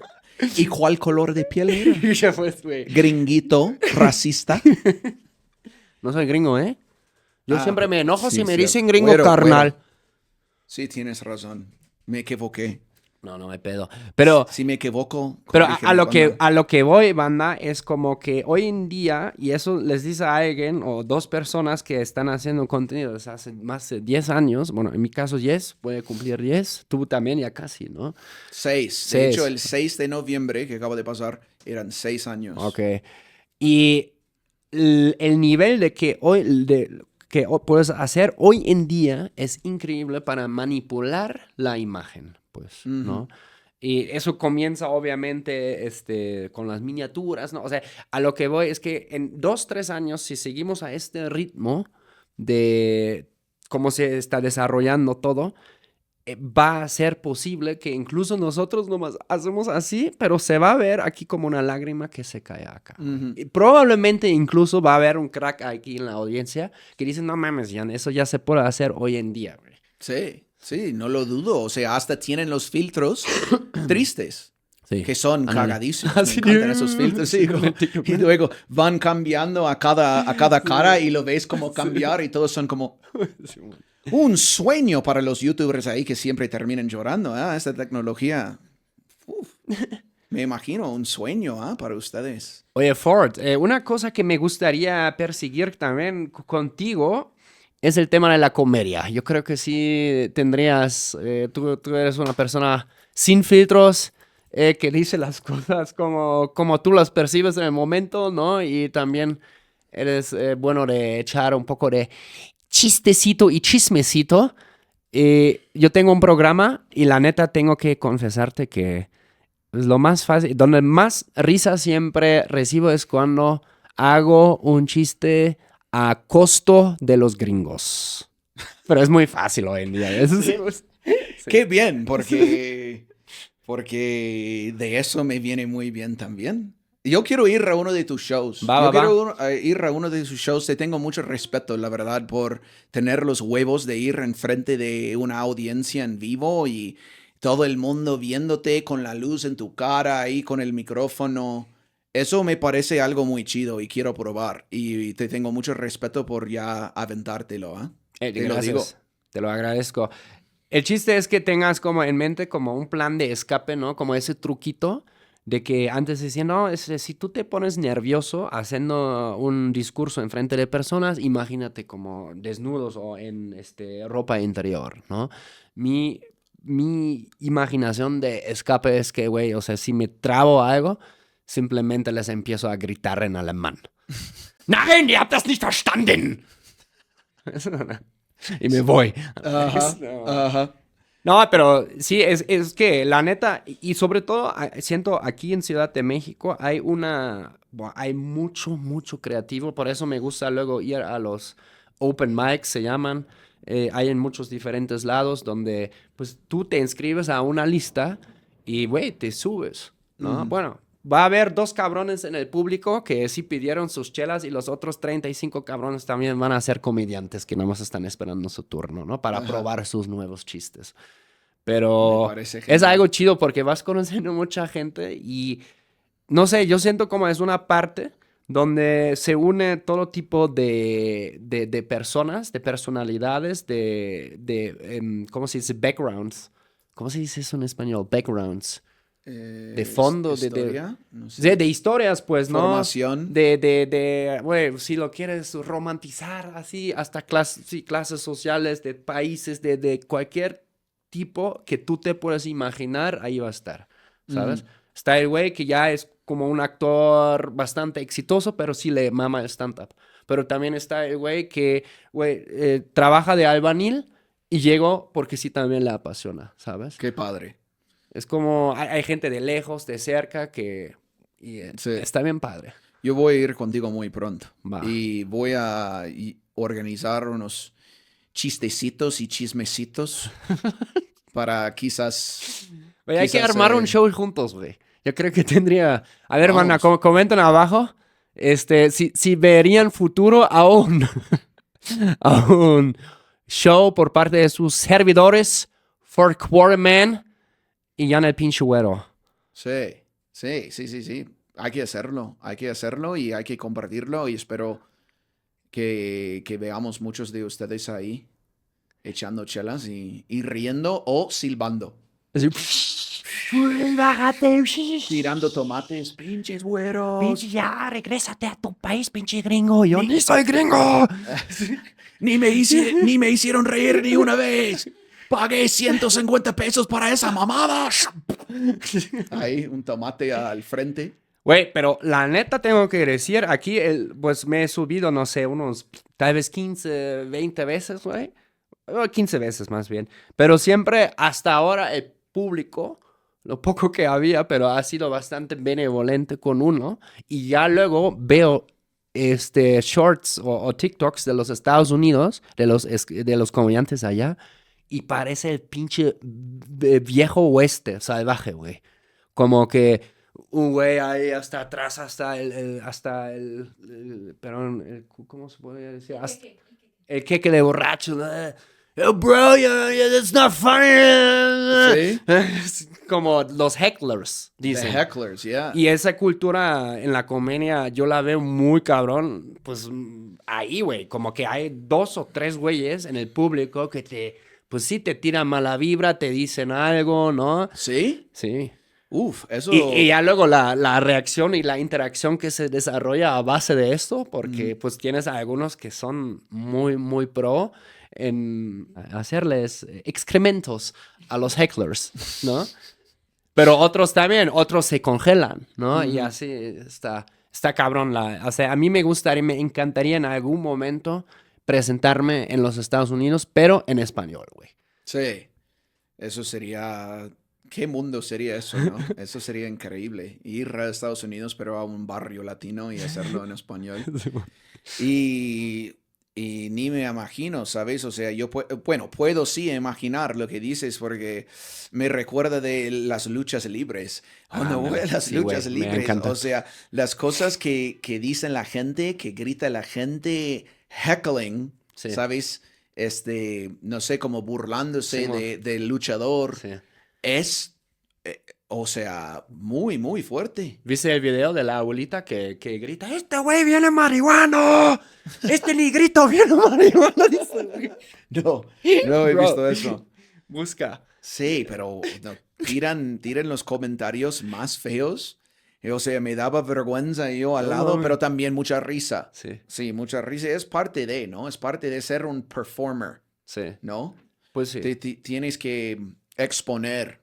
¿Y cuál color de piel era? Y ya pues, güey. Gringuito, racista. No soy gringo, ¿eh? Yo siempre me enojo sí, si me sí, dicen gringo güero, carnal. güero. Sí, tienes razón. Me equivoqué. No me pedo. Pero... Si me equivoco, Pero corrígeme, a lo que voy, banda, es como que hoy en día, y eso les dice a alguien o dos personas que están haciendo contenido desde hace más de 10 años, bueno, en mi caso 10, puede cumplir 10, tú también ya casi, ¿no? 6. De hecho, el 6 de noviembre que acaba de pasar eran 6 años. Ok. Y el nivel de que puedes hacer hoy en día es increíble para manipular la imagen, pues, ¿no? Y eso comienza obviamente con las miniaturas, ¿no? O sea, a lo que voy es que en 2, 3 años, si seguimos a este ritmo de cómo se está desarrollando todo, va a ser posible que incluso nosotros nomás hacemos así, pero se va a ver aquí como una lágrima que se cae acá. Y probablemente incluso va a haber un crack aquí en la audiencia que dice, no mames, Jan, eso ya se puede hacer hoy en día, güey. Sí, no lo dudo. O sea, hasta tienen los filtros tristes. Sí. Que son cagadísimos. Así Me encantan esos filtros. Sí, y luego van cambiando a cada cara y lo ves como cambiar y todos son como... Un sueño para los youtubers ahí que siempre terminan llorando. Esta tecnología... me imagino un sueño para ustedes. Oye, Ford, una cosa que me gustaría perseguir también contigo es el tema de la comedia. Yo creo que sí tendrías... tú eres una persona sin filtros... que dice las cosas como tú las percibes en el momento, ¿no? Y también eres bueno de echar un poco de chistecito y chismecito. Yo tengo un programa y la neta tengo que confesarte que es lo más fácil, donde más risa siempre recibo es cuando hago un chiste a costo de los gringos. Pero es muy fácil hoy en día. Sí. Qué bien, porque de eso me viene muy bien también. Yo quiero ir a uno de tus shows. Quiero ir a uno de tus shows. Te tengo mucho respeto, la verdad, por tener los huevos de ir enfrente de una audiencia en vivo y todo el mundo viéndote con la luz en tu cara ahí con el micrófono. Eso me parece algo muy chido y quiero probar. Y te tengo mucho respeto por ya aventártelo. Te lo digo. Te lo agradezco. El chiste es que tengas como en mente como un plan de escape, ¿no? Como ese truquito de que antes decían, no, si tú te pones nervioso haciendo un discurso en frente de personas, imagínate como desnudos o en ropa interior, ¿no? Mi imaginación de escape es que, güey, o sea, si me trabo algo, simplemente les empiezo a gritar en alemán. Nein, ihr habt das nicht verstanden. Y me voy. Ajá. No, pero sí, es que la neta, y sobre todo siento aquí en Ciudad de México hay mucho creativo, por eso me gusta luego ir a los open mics, se llaman, hay en muchos diferentes lados donde pues tú te inscribes a una lista y, güey, te subes, ¿no? Bueno, va a haber 2 cabrones en el público que sí pidieron sus chelas y los otros 35 cabrones también van a ser comediantes que nada más están esperando su turno, ¿no? Para probar sus nuevos chistes. Pero Me parece genial. es algo chido porque vas conociendo mucha gente y, no sé, yo siento como es una parte donde se une todo tipo de personas, de personalidades, ¿cómo se dice? Backgrounds. ¿Cómo se dice eso en español? Backgrounds. De fondo, historia, no sé. de historias, pues, ¿no? Formación. Güey, si lo quieres romantizar así, hasta clases sociales de países, de cualquier tipo que tú te puedas imaginar, ahí va a estar, ¿sabes? Está el güey que ya es como un actor bastante exitoso, pero sí le mama el stand-up. Pero también está el güey que, trabaja de albañil y llegó porque sí también le apasiona, ¿sabes? Qué padre. Es como, hay gente de lejos, de cerca, que Sí. está bien padre. Yo voy a ir contigo muy pronto. Va. Y voy a organizar unos chistecitos y chismecitos para quizás... Güey, hay que quizás, armar un show juntos, güey. Yo creo que tendría... A ver, Vamos. mana, comenten abajo si verían futuro a a un show por parte de sus servidores, For Quarterman y Jan el Pinche Güero. Sí. Hay que hacerlo y hay que compartirlo y espero que veamos muchos de ustedes ahí echando chelas y riendo o silbando. Así, bájate. Tirando tomates, pinches güeros. Pinche, ya, regrésate a tu país, pinche gringo. Yo ni soy gringo. Ni me hicieron reír ni una vez. Pagué 150 pesos para esa mamada. Ahí, un tomate al frente. Güey, pero la neta tengo que decir, aquí pues me he subido, no sé, unos tal vez 15, 20 veces, güey. 15 veces más bien. Pero siempre, hasta ahora, el público, lo poco que había, pero ha sido bastante benevolente con uno. Y ya luego veo shorts o TikToks de los Estados Unidos, de los comediantes allá, y parece el pinche viejo oeste salvaje, güey. Como que un güey ahí hasta atrás, perdón, ¿cómo se podría decir? El queque de borracho, ¿no? Oh, bro, that's not funny. Sí. Como los hecklers, The dicen. hecklers, yeah. Y esa cultura en la comedia yo la veo muy cabrón, pues ahí, güey, como que hay 2 o 3 güeyes en el público que pues sí te tiran mala vibra, te dicen algo, ¿no? ¿Sí? Sí. Uf, eso... Y ya luego la reacción y la interacción que se desarrolla a base de esto, porque pues tienes a algunos que son muy, muy pro en hacerles excrementos a los hecklers, ¿no? Pero otros también, otros se congelan, ¿no? Y así está cabrón. O sea, a mí me encantaría en algún momento presentarme en los Estados Unidos, pero en español, güey. Sí. Eso sería... ¿Qué mundo sería eso, no? Eso sería increíble. Ir a Estados Unidos, pero a un barrio latino y hacerlo en español. Y ni me imagino, ¿sabes? O sea, yo puedo sí imaginar lo que dices porque me recuerda de las luchas libres. Cuando voy a las sí, luchas güey, me libres, encanta. o sea, las cosas que dicen la gente, que grita la gente, heckling, Sí. ¿sabes? No sé, como burlándose Sí, del luchador. Sí. Es, o sea, muy, muy fuerte. ¿Viste el video de la abuelita que grita, este güey viene marihuano? Este negrito viene marihuano. Dice, güey. No he Bro, visto eso. Busca. Sí, pero no, tiran los comentarios más feos. O sea, me daba vergüenza yo al No lado, mames. pero también mucha risa. Sí, Sí, mucha risa. Es parte de, ¿no? Es parte de ser un performer, sí. ¿no? Pues sí. Tienes que exponer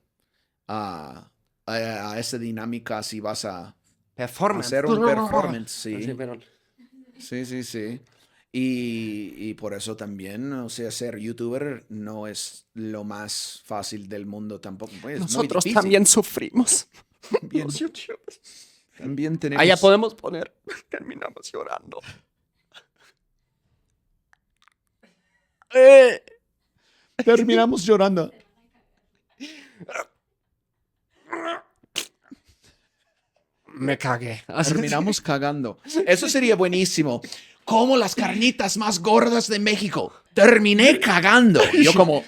a, a esa dinámica si vas a Performance. hacer un performance, Así, sí. pero... Sí. Y por eso también, o sea, ser youtuber no es lo más fácil del mundo tampoco. Pues, es muy Nosotros difícil. también sufrimos. También, Los youtubers. también tenemos... Allá podemos poner. Terminamos llorando. Terminamos llorando. Me cagué. Terminamos cagando. Eso sería buenísimo. Como las carnitas más gordas de México. Terminé cagando. Yo como...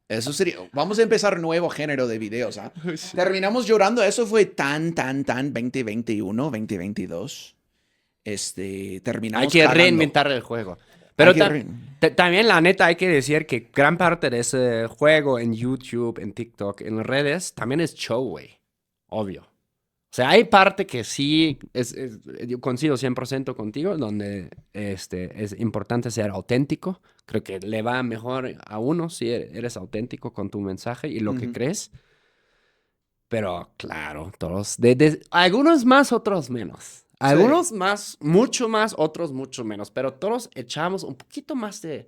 Eso sería... Vamos a empezar nuevo género de videos, ¿ah? Terminamos llorando. Eso fue tan 2021, 2022. Terminamos Hay que cagando. reinventar el juego. Pero Hay que también, la neta, hay que decir que gran parte de ese juego en YouTube, en TikTok, en las redes, también es show, güey. Obvio. O sea, hay parte que sí, yo coincido 100% contigo, donde es importante ser auténtico. Creo que le va mejor a uno si eres auténtico con tu mensaje y lo que crees. Pero claro, todos, algunos más, otros menos. Algunos más, mucho más, otros mucho menos. Pero todos echamos un poquito más de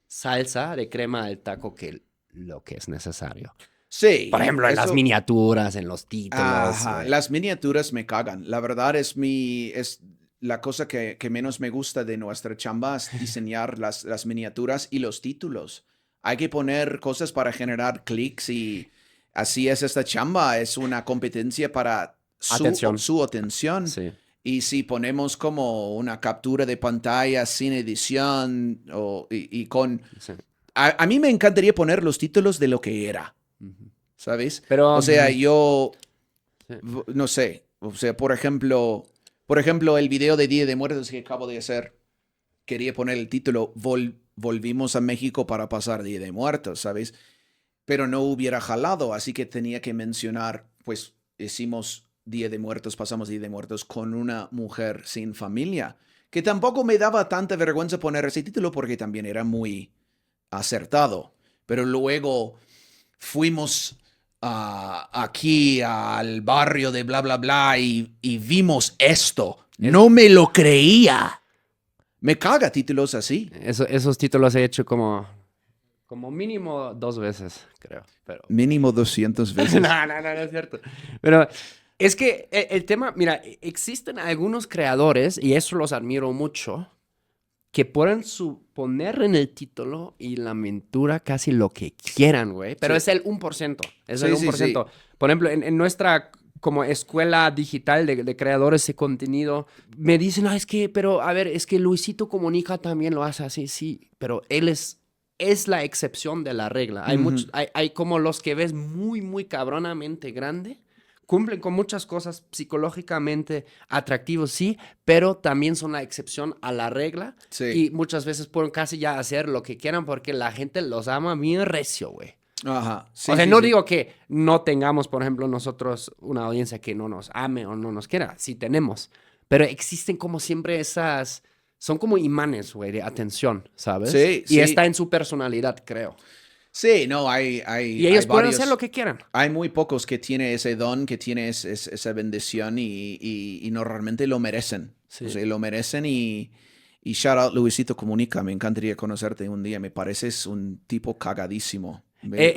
salsa, de crema del taco que lo que es necesario. Sí. Por ejemplo, en las eso- miniaturas, en los títulos. Ajá, güey. las miniaturas me cagan. La verdad es la cosa que menos me gusta de nuestra chamba es diseñar las miniaturas y los títulos. Hay que poner cosas para generar clics y así es esta chamba. Es una competencia para Atención. su atención. Sí. Y si ponemos como una captura de pantalla sin edición y con... Sí. A mí me encantaría poner los títulos de lo que era. Ujú. ¿Sabes? Pero, O sea, yo Sí. no sé, o sea, por ejemplo, el video de Día de Muertos que acabo de hacer, quería poner el título Volvimos a México para pasar Día de Muertos, ¿sabes? Pero no hubiera jalado, así que tenía que mencionar, pues hicimos Día de Muertos, pasamos Día de Muertos con una mujer sin familia, que tampoco me daba tanta vergüenza poner ese título porque también era muy acertado, pero luego fuimos aquí al barrio de bla, bla, bla y vimos esto. No me lo creía. Me caga títulos así. esos títulos he hecho como mínimo 2 veces, creo. Pero... Mínimo 200 veces. No es cierto. Pero es que el tema, mira, existen algunos creadores, y eso los admiro mucho, que pueden poner en el título y la aventura casi lo que quieran, güey. Pero Sí. es el 1%. Es Sí, el sí, 1%. Por ejemplo, en nuestra como escuela digital de creadores de contenido, me dicen, es que, pero a ver, es que Luisito Comunica también lo hace así, sí, pero él es la excepción de la regla. Hay, hay como los que ves muy, muy cabronamente grande, cumplen con muchas cosas psicológicamente atractivos, sí, pero también son la excepción a la regla. Sí. Y muchas veces pueden casi ya hacer lo que quieran porque la gente los ama bien recio, güey. Ajá. Sí, o sea, sí, no sí. digo que no tengamos, por ejemplo, nosotros una audiencia que no nos ame o no nos quiera. Sí tenemos. Pero existen como siempre esas... Son como imanes, güey, de atención, ¿sabes? Sí, y sí. está en su personalidad, creo. Sí, no, hay Y ellos hay pueden varios. hacer lo que quieran. Hay muy pocos que tienen ese don, que tienen esa bendición y normalmente lo merecen. Sí. O sea, lo merecen y shout out Luisito Comunica. Me encantaría conocerte un día. Me pareces un tipo cagadísimo.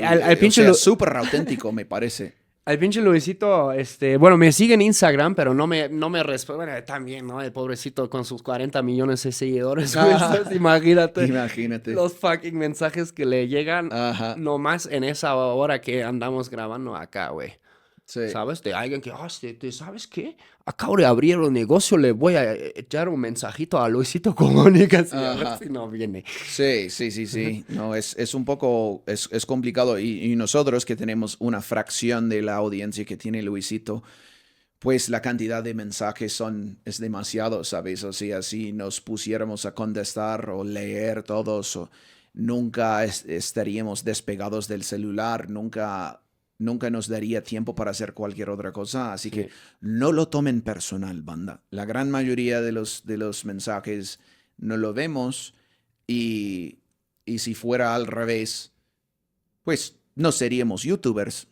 Al pinche o sea, Lu- súper auténtico, me parece. Al pinche Luisito, bueno, me sigue en Instagram, pero no me responde. Bueno, también, ¿no? El pobrecito con sus 40 millones de seguidores. güey, ¿sabes? Imagínate. Imagínate. Los fucking mensajes que le llegan Ajá. nomás en esa hora que andamos grabando acá, güey. Sí. ¿Sabes? De alguien que, ¿sabes qué? Acabo de abrir un negocio, le voy a echar un mensajito a Luisito Comunica a ver Ajá. si no viene. Sí. No, es un poco, es complicado. Y nosotros que tenemos una fracción de la audiencia que tiene Luisito, pues la cantidad de mensajes es demasiado, ¿sabes? O sea, si nos pusiéramos a contestar o leer todos, nunca estaríamos despegados del celular, nunca nos daría tiempo para hacer cualquier otra cosa. Así que no lo tomen personal, banda. La gran mayoría de los mensajes no lo vemos y si fuera al revés, pues no seríamos youtubers.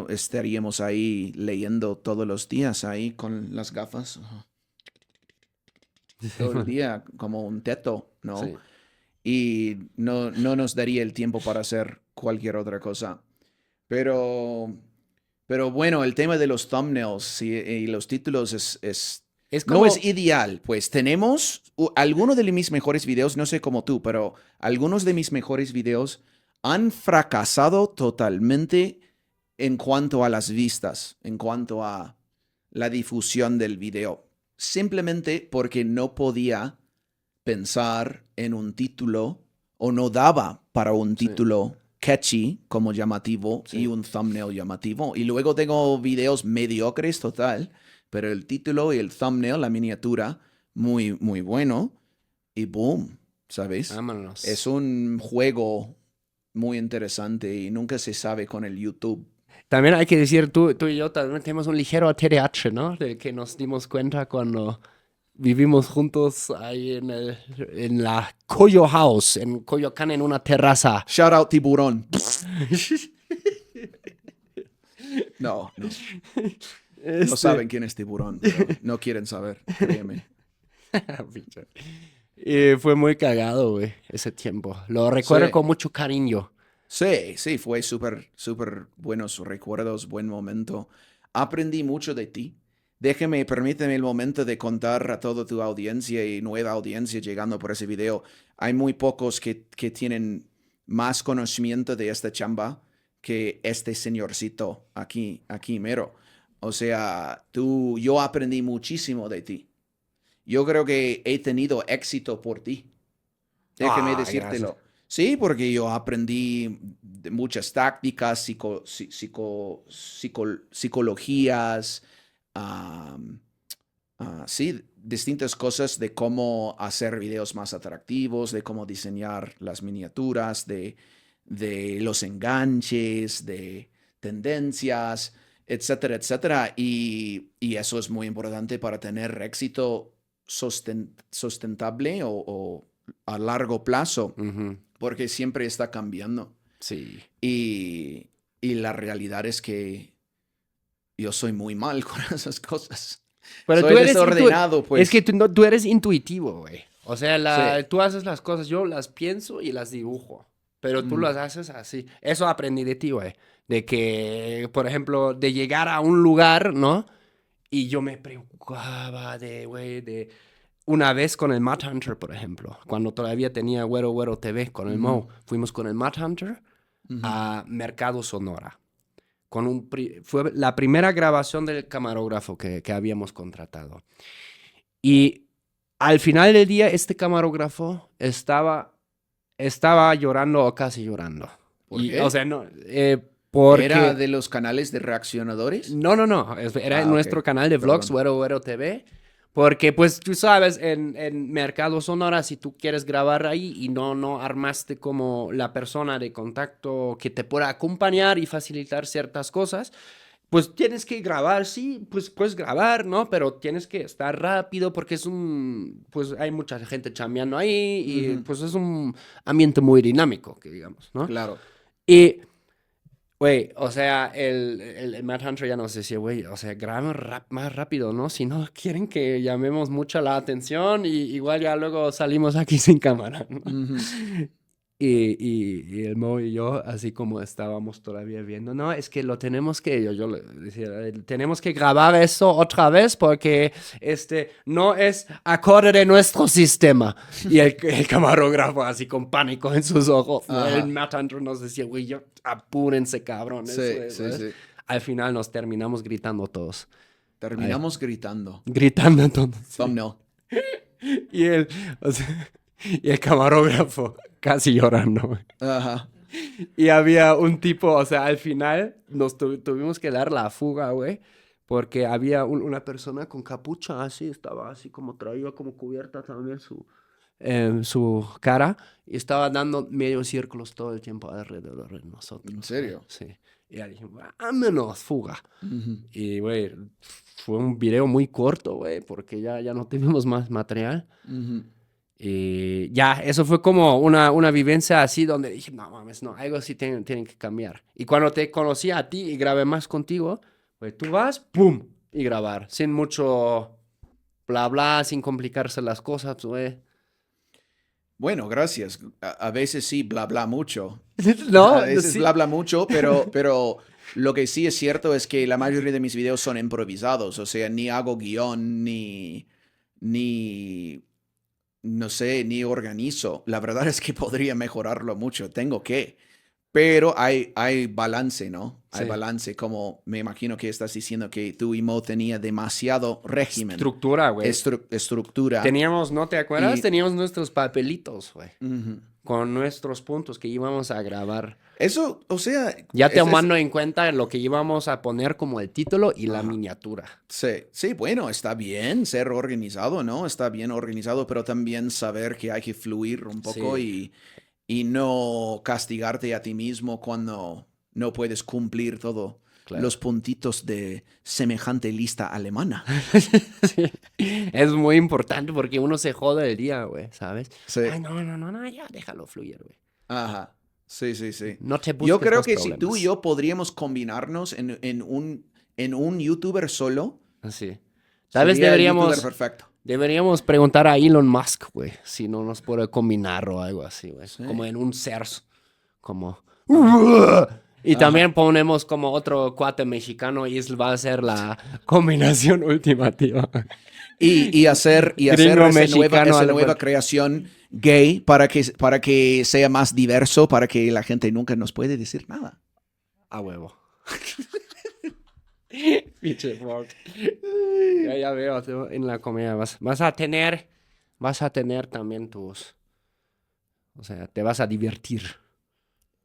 Estaríamos ahí leyendo todos los días ahí con las gafas. Todo el día como un teto, ¿no? Sí. Y no nos daría el tiempo para hacer cualquier otra cosa. Pero bueno, el tema de los thumbnails y los títulos no es ideal. Pues tenemos algunos de mis mejores videos, no sé como tú, pero algunos de mis mejores videos han fracasado totalmente en cuanto a las vistas, en cuanto a la difusión del video. Simplemente porque no podía pensar en un título o no daba para un título catchy como llamativo y un thumbnail llamativo. Y luego tengo videos mediocres total, pero el título y el thumbnail, la miniatura, muy, muy bueno. Y boom, ¿sabes? Vámonos. Es un juego muy interesante y nunca se sabe con el YouTube. También hay que decir, tú y yo también tenemos un ligero TDAH, ¿no? De que nos dimos cuenta cuando vivimos juntos ahí en la Coyo House, en Coyoacán, en una terraza. Shout out tiburón. No. No saben quién es tiburón, pero no quieren saber, créeme. Fue muy cagado, güey, ese tiempo. Lo recuerdo con mucho cariño. Sí, fue súper, súper buenos recuerdos, buen momento. Aprendí mucho de ti. Permíteme el momento de contar a toda tu audiencia y nueva audiencia llegando por ese video. Hay muy pocos que tienen más conocimiento de esta chamba que este señorcito aquí mero. O sea, yo aprendí muchísimo de ti. Yo creo que he tenido éxito por ti. Déjame decírtelo. Gracias. Sí, porque yo aprendí de muchas tácticas, psicologías, sí, distintas cosas de cómo hacer videos más atractivos, de cómo diseñar las miniaturas, de los enganches, de tendencias, etcétera, etcétera. Y eso es muy importante para tener éxito sustentable o a largo plazo. Uh-huh. Porque siempre está cambiando. Sí. Y la realidad es que yo soy muy mal con esas cosas. Pero soy desordenado, pues. Es que tú eres intuitivo, güey. O sea, tú haces las cosas, yo las pienso y las dibujo. Pero tú las haces así. Eso aprendí de ti, güey. De que, por ejemplo, de llegar a un lugar, ¿no? Y yo me preocupaba de... Una vez con el Mad Hunter, por ejemplo, cuando todavía tenía Güero Güero TV con el Mo, fuimos con el Mad Hunter a Mercado Sonora. Fue la primera grabación del camarógrafo que habíamos contratado. Y al final del día, este camarógrafo estaba llorando o casi llorando. ¿Por qué? O sea, no... porque... ¿Era de los canales de reaccionadores? No. Era nuestro canal de vlogs, Güero Güero TV. Porque, pues, tú sabes, en Mercado Sonora, si tú quieres grabar ahí y no armaste como la persona de contacto que te pueda acompañar y facilitar ciertas cosas, pues tienes que grabar, sí, pues puedes grabar, ¿no? Pero tienes que estar rápido porque pues hay mucha gente chambeando ahí y pues es un ambiente muy dinámico, que digamos, ¿no? Claro. Y... Güey, o sea, el Mad Hunter ya nos decía, güey, o sea, graben más rápido, ¿no? Si no quieren que llamemos mucho la atención y igual ya luego salimos aquí sin cámara, ¿no? Y el Mo y yo, así como estábamos todavía viendo, no, es que lo tenemos que, yo le decía, tenemos que grabar eso otra vez porque no es acorde de nuestro sistema. Y el camarógrafo así con pánico en sus ojos. El Matt Hunter nos decía, güey, apúrense, cabrones. Sí. Al final nos terminamos gritando todos. Gritando. Gritando todos. Thumbnail. Y el camarógrafo casi llorando. Ajá. Y había un tipo, o sea, al final nos tuvimos que dar la fuga, güey. Porque había una persona con capucha así, estaba así como traía como cubierta también su cara y estaba dando medio círculos todo el tiempo alrededor de nosotros. ¿En serio? Sí. Y ya dije, vámonos, fuga. Ujú. Y, güey, fue un video muy corto, güey, porque ya no tuvimos más material. Ujú. Y ya, eso fue como una vivencia así donde dije, no mames, no, algo así tienen que cambiar. Y cuando te conocí a ti y grabé más contigo, güey, tú vas, ¡pum! Y grabar, sin mucho bla bla, sin complicarse las cosas, güey. Bueno, gracias. A veces sí, bla, bla mucho. No, A veces sí. bla, bla mucho, pero lo que sí es cierto es que la mayoría de mis videos son improvisados. O sea, ni hago guión, ni, no sé, ni organizo. La verdad es que podría mejorarlo mucho. Tengo que. Pero hay balance, ¿no? Hay Sí. balance. Como me imagino que estás diciendo que tú y Mo tenía demasiado régimen. Estructura, güey. Estructura. Teníamos, ¿no te acuerdas? Y- Teníamos nuestros papelitos, güey. Ujú. Con nuestros puntos que íbamos a grabar. Eso, o sea... Ya es- tomando en cuenta lo que íbamos a poner como el título y la Ajá. miniatura. Sí, bueno, está bien ser organizado, ¿no? Está bien organizado, pero también saber que hay que fluir un poco y no castigarte a ti mismo cuando no puedes cumplir todo. Claro. Los puntitos de semejante lista alemana. Sí. Es muy importante porque uno se jode el día, güey, ¿sabes? Sí. Ay, no, ya déjalo fluir, güey. Ajá. Sí. No te busques Yo creo más que si tú problemas. y yo podríamos combinarnos en un youtuber solo, Así. Tal vez sería el youtuber deberíamos, perfecto. deberíamos preguntar a Elon Musk, güey, si no nos puede combinar o algo así, güey. Sí. Como en un CERS. Como... Y también ponemos como otro cuate mexicano y va a ser la combinación ultimativa. Y hacer Gringo esa mexicano a la nueva vuelta. creación gay para que sea más diverso, para que la gente nunca nos puede decir nada. A huevo. Pinche Ford. Ya veo, tú en la comedia vas a tener también tus... O sea, te vas a divertir.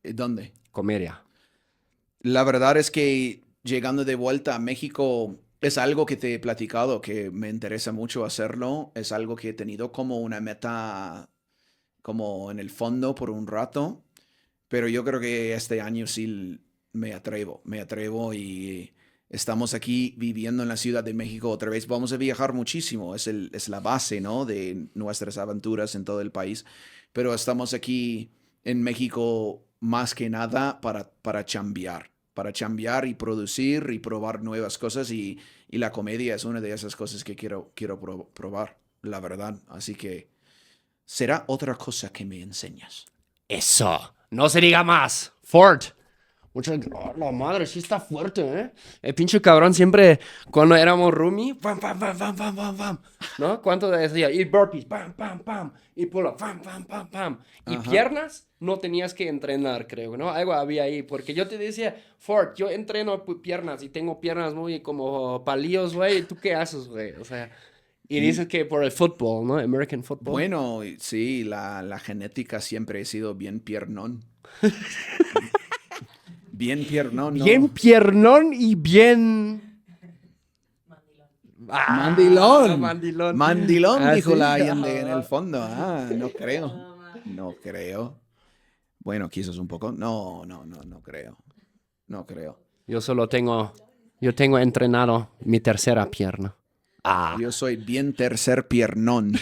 ¿Dónde? Comedia. La verdad es que llegando de vuelta a México es algo que te he platicado, que me interesa mucho hacerlo. Es algo que he tenido como una meta, como en el fondo por un rato. Pero yo creo que este año sí me atrevo y estamos aquí viviendo en la Ciudad de México otra vez. Vamos a viajar muchísimo, es la base, ¿no? De nuestras aventuras en todo el país. Pero estamos aquí en México más que nada para chambear y producir y probar nuevas cosas y la comedia es una de esas cosas que quiero probar, la verdad. Así que será otra cosa que me enseñas. Eso. No se diga más. Ford. La madre, sí está fuerte, ¿eh? El pinche cabrón siempre, cuando éramos roomie, pam, pam, pam, pam, pam, pam, pam. ¿No? ¿Cuánto decía? Y burpees, pam, pam, pam. Y pull-up, pam, pam, pam, pam. Y Ajá. piernas, no tenías que entrenar, creo, ¿no? Algo había ahí, porque yo te decía, Ford, yo entreno piernas y tengo piernas muy como palillos, güey. ¿Tú qué haces, güey? O sea, y dices que por el fútbol, ¿no? American football. Bueno, sí, la genética siempre he sido bien piernón. Bien piernón, ¿no? Bien piernón y bien... Mandilón. Mandilón. Mandilón, Ah, dijo ¿sí? la Allende en el fondo. No creo. Bueno, quizás un poco. No creo. No creo. Yo tengo entrenado mi tercera pierna. Yo soy bien tercer piernón.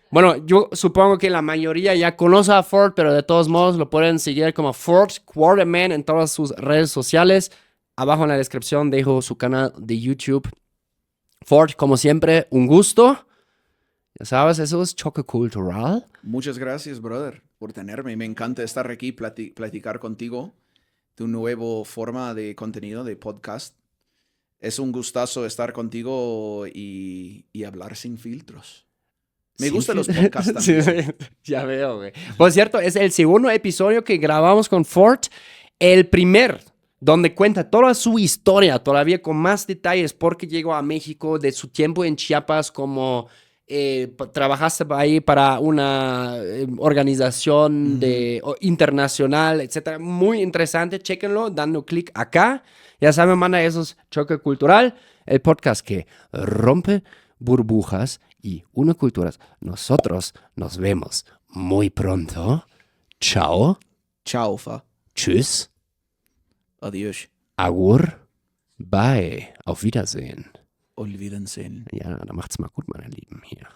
Bueno, yo supongo que la mayoría ya conoce a Ford, pero de todos modos lo pueden seguir como Ford Quarterman en todas sus redes sociales. Abajo en la descripción dejo su canal de YouTube. Ford, como siempre, un gusto. Ya sabes, eso es Choque Cultural. Muchas gracias, brother, por tenerme. Me encanta estar aquí, platicar contigo. Tu nueva forma de contenido, de podcast. Es un gustazo estar contigo y hablar sin filtros. Me gustan los podcasts también. Sí, ya veo, güey. Por cierto, es el segundo episodio que grabamos con Ford. El primer, donde cuenta toda su historia, todavía con más detalles, porque llegó a México, de su tiempo en Chiapas, como trabajaste ahí para una organización internacional, etcétera. Muy interesante, chéquenlo, dando clic acá. Ya saben, manda, eso es Choque Cultural, el podcast que rompe burbujas y Uno Culturas. Nosotros nos vemos muy pronto. Ciao. Ciao, Fa. Tschüss. Adios. Agur. Bye. Auf Wiedersehen. Olvídense. Ja, dann macht's mal gut, meine Lieben. Hier.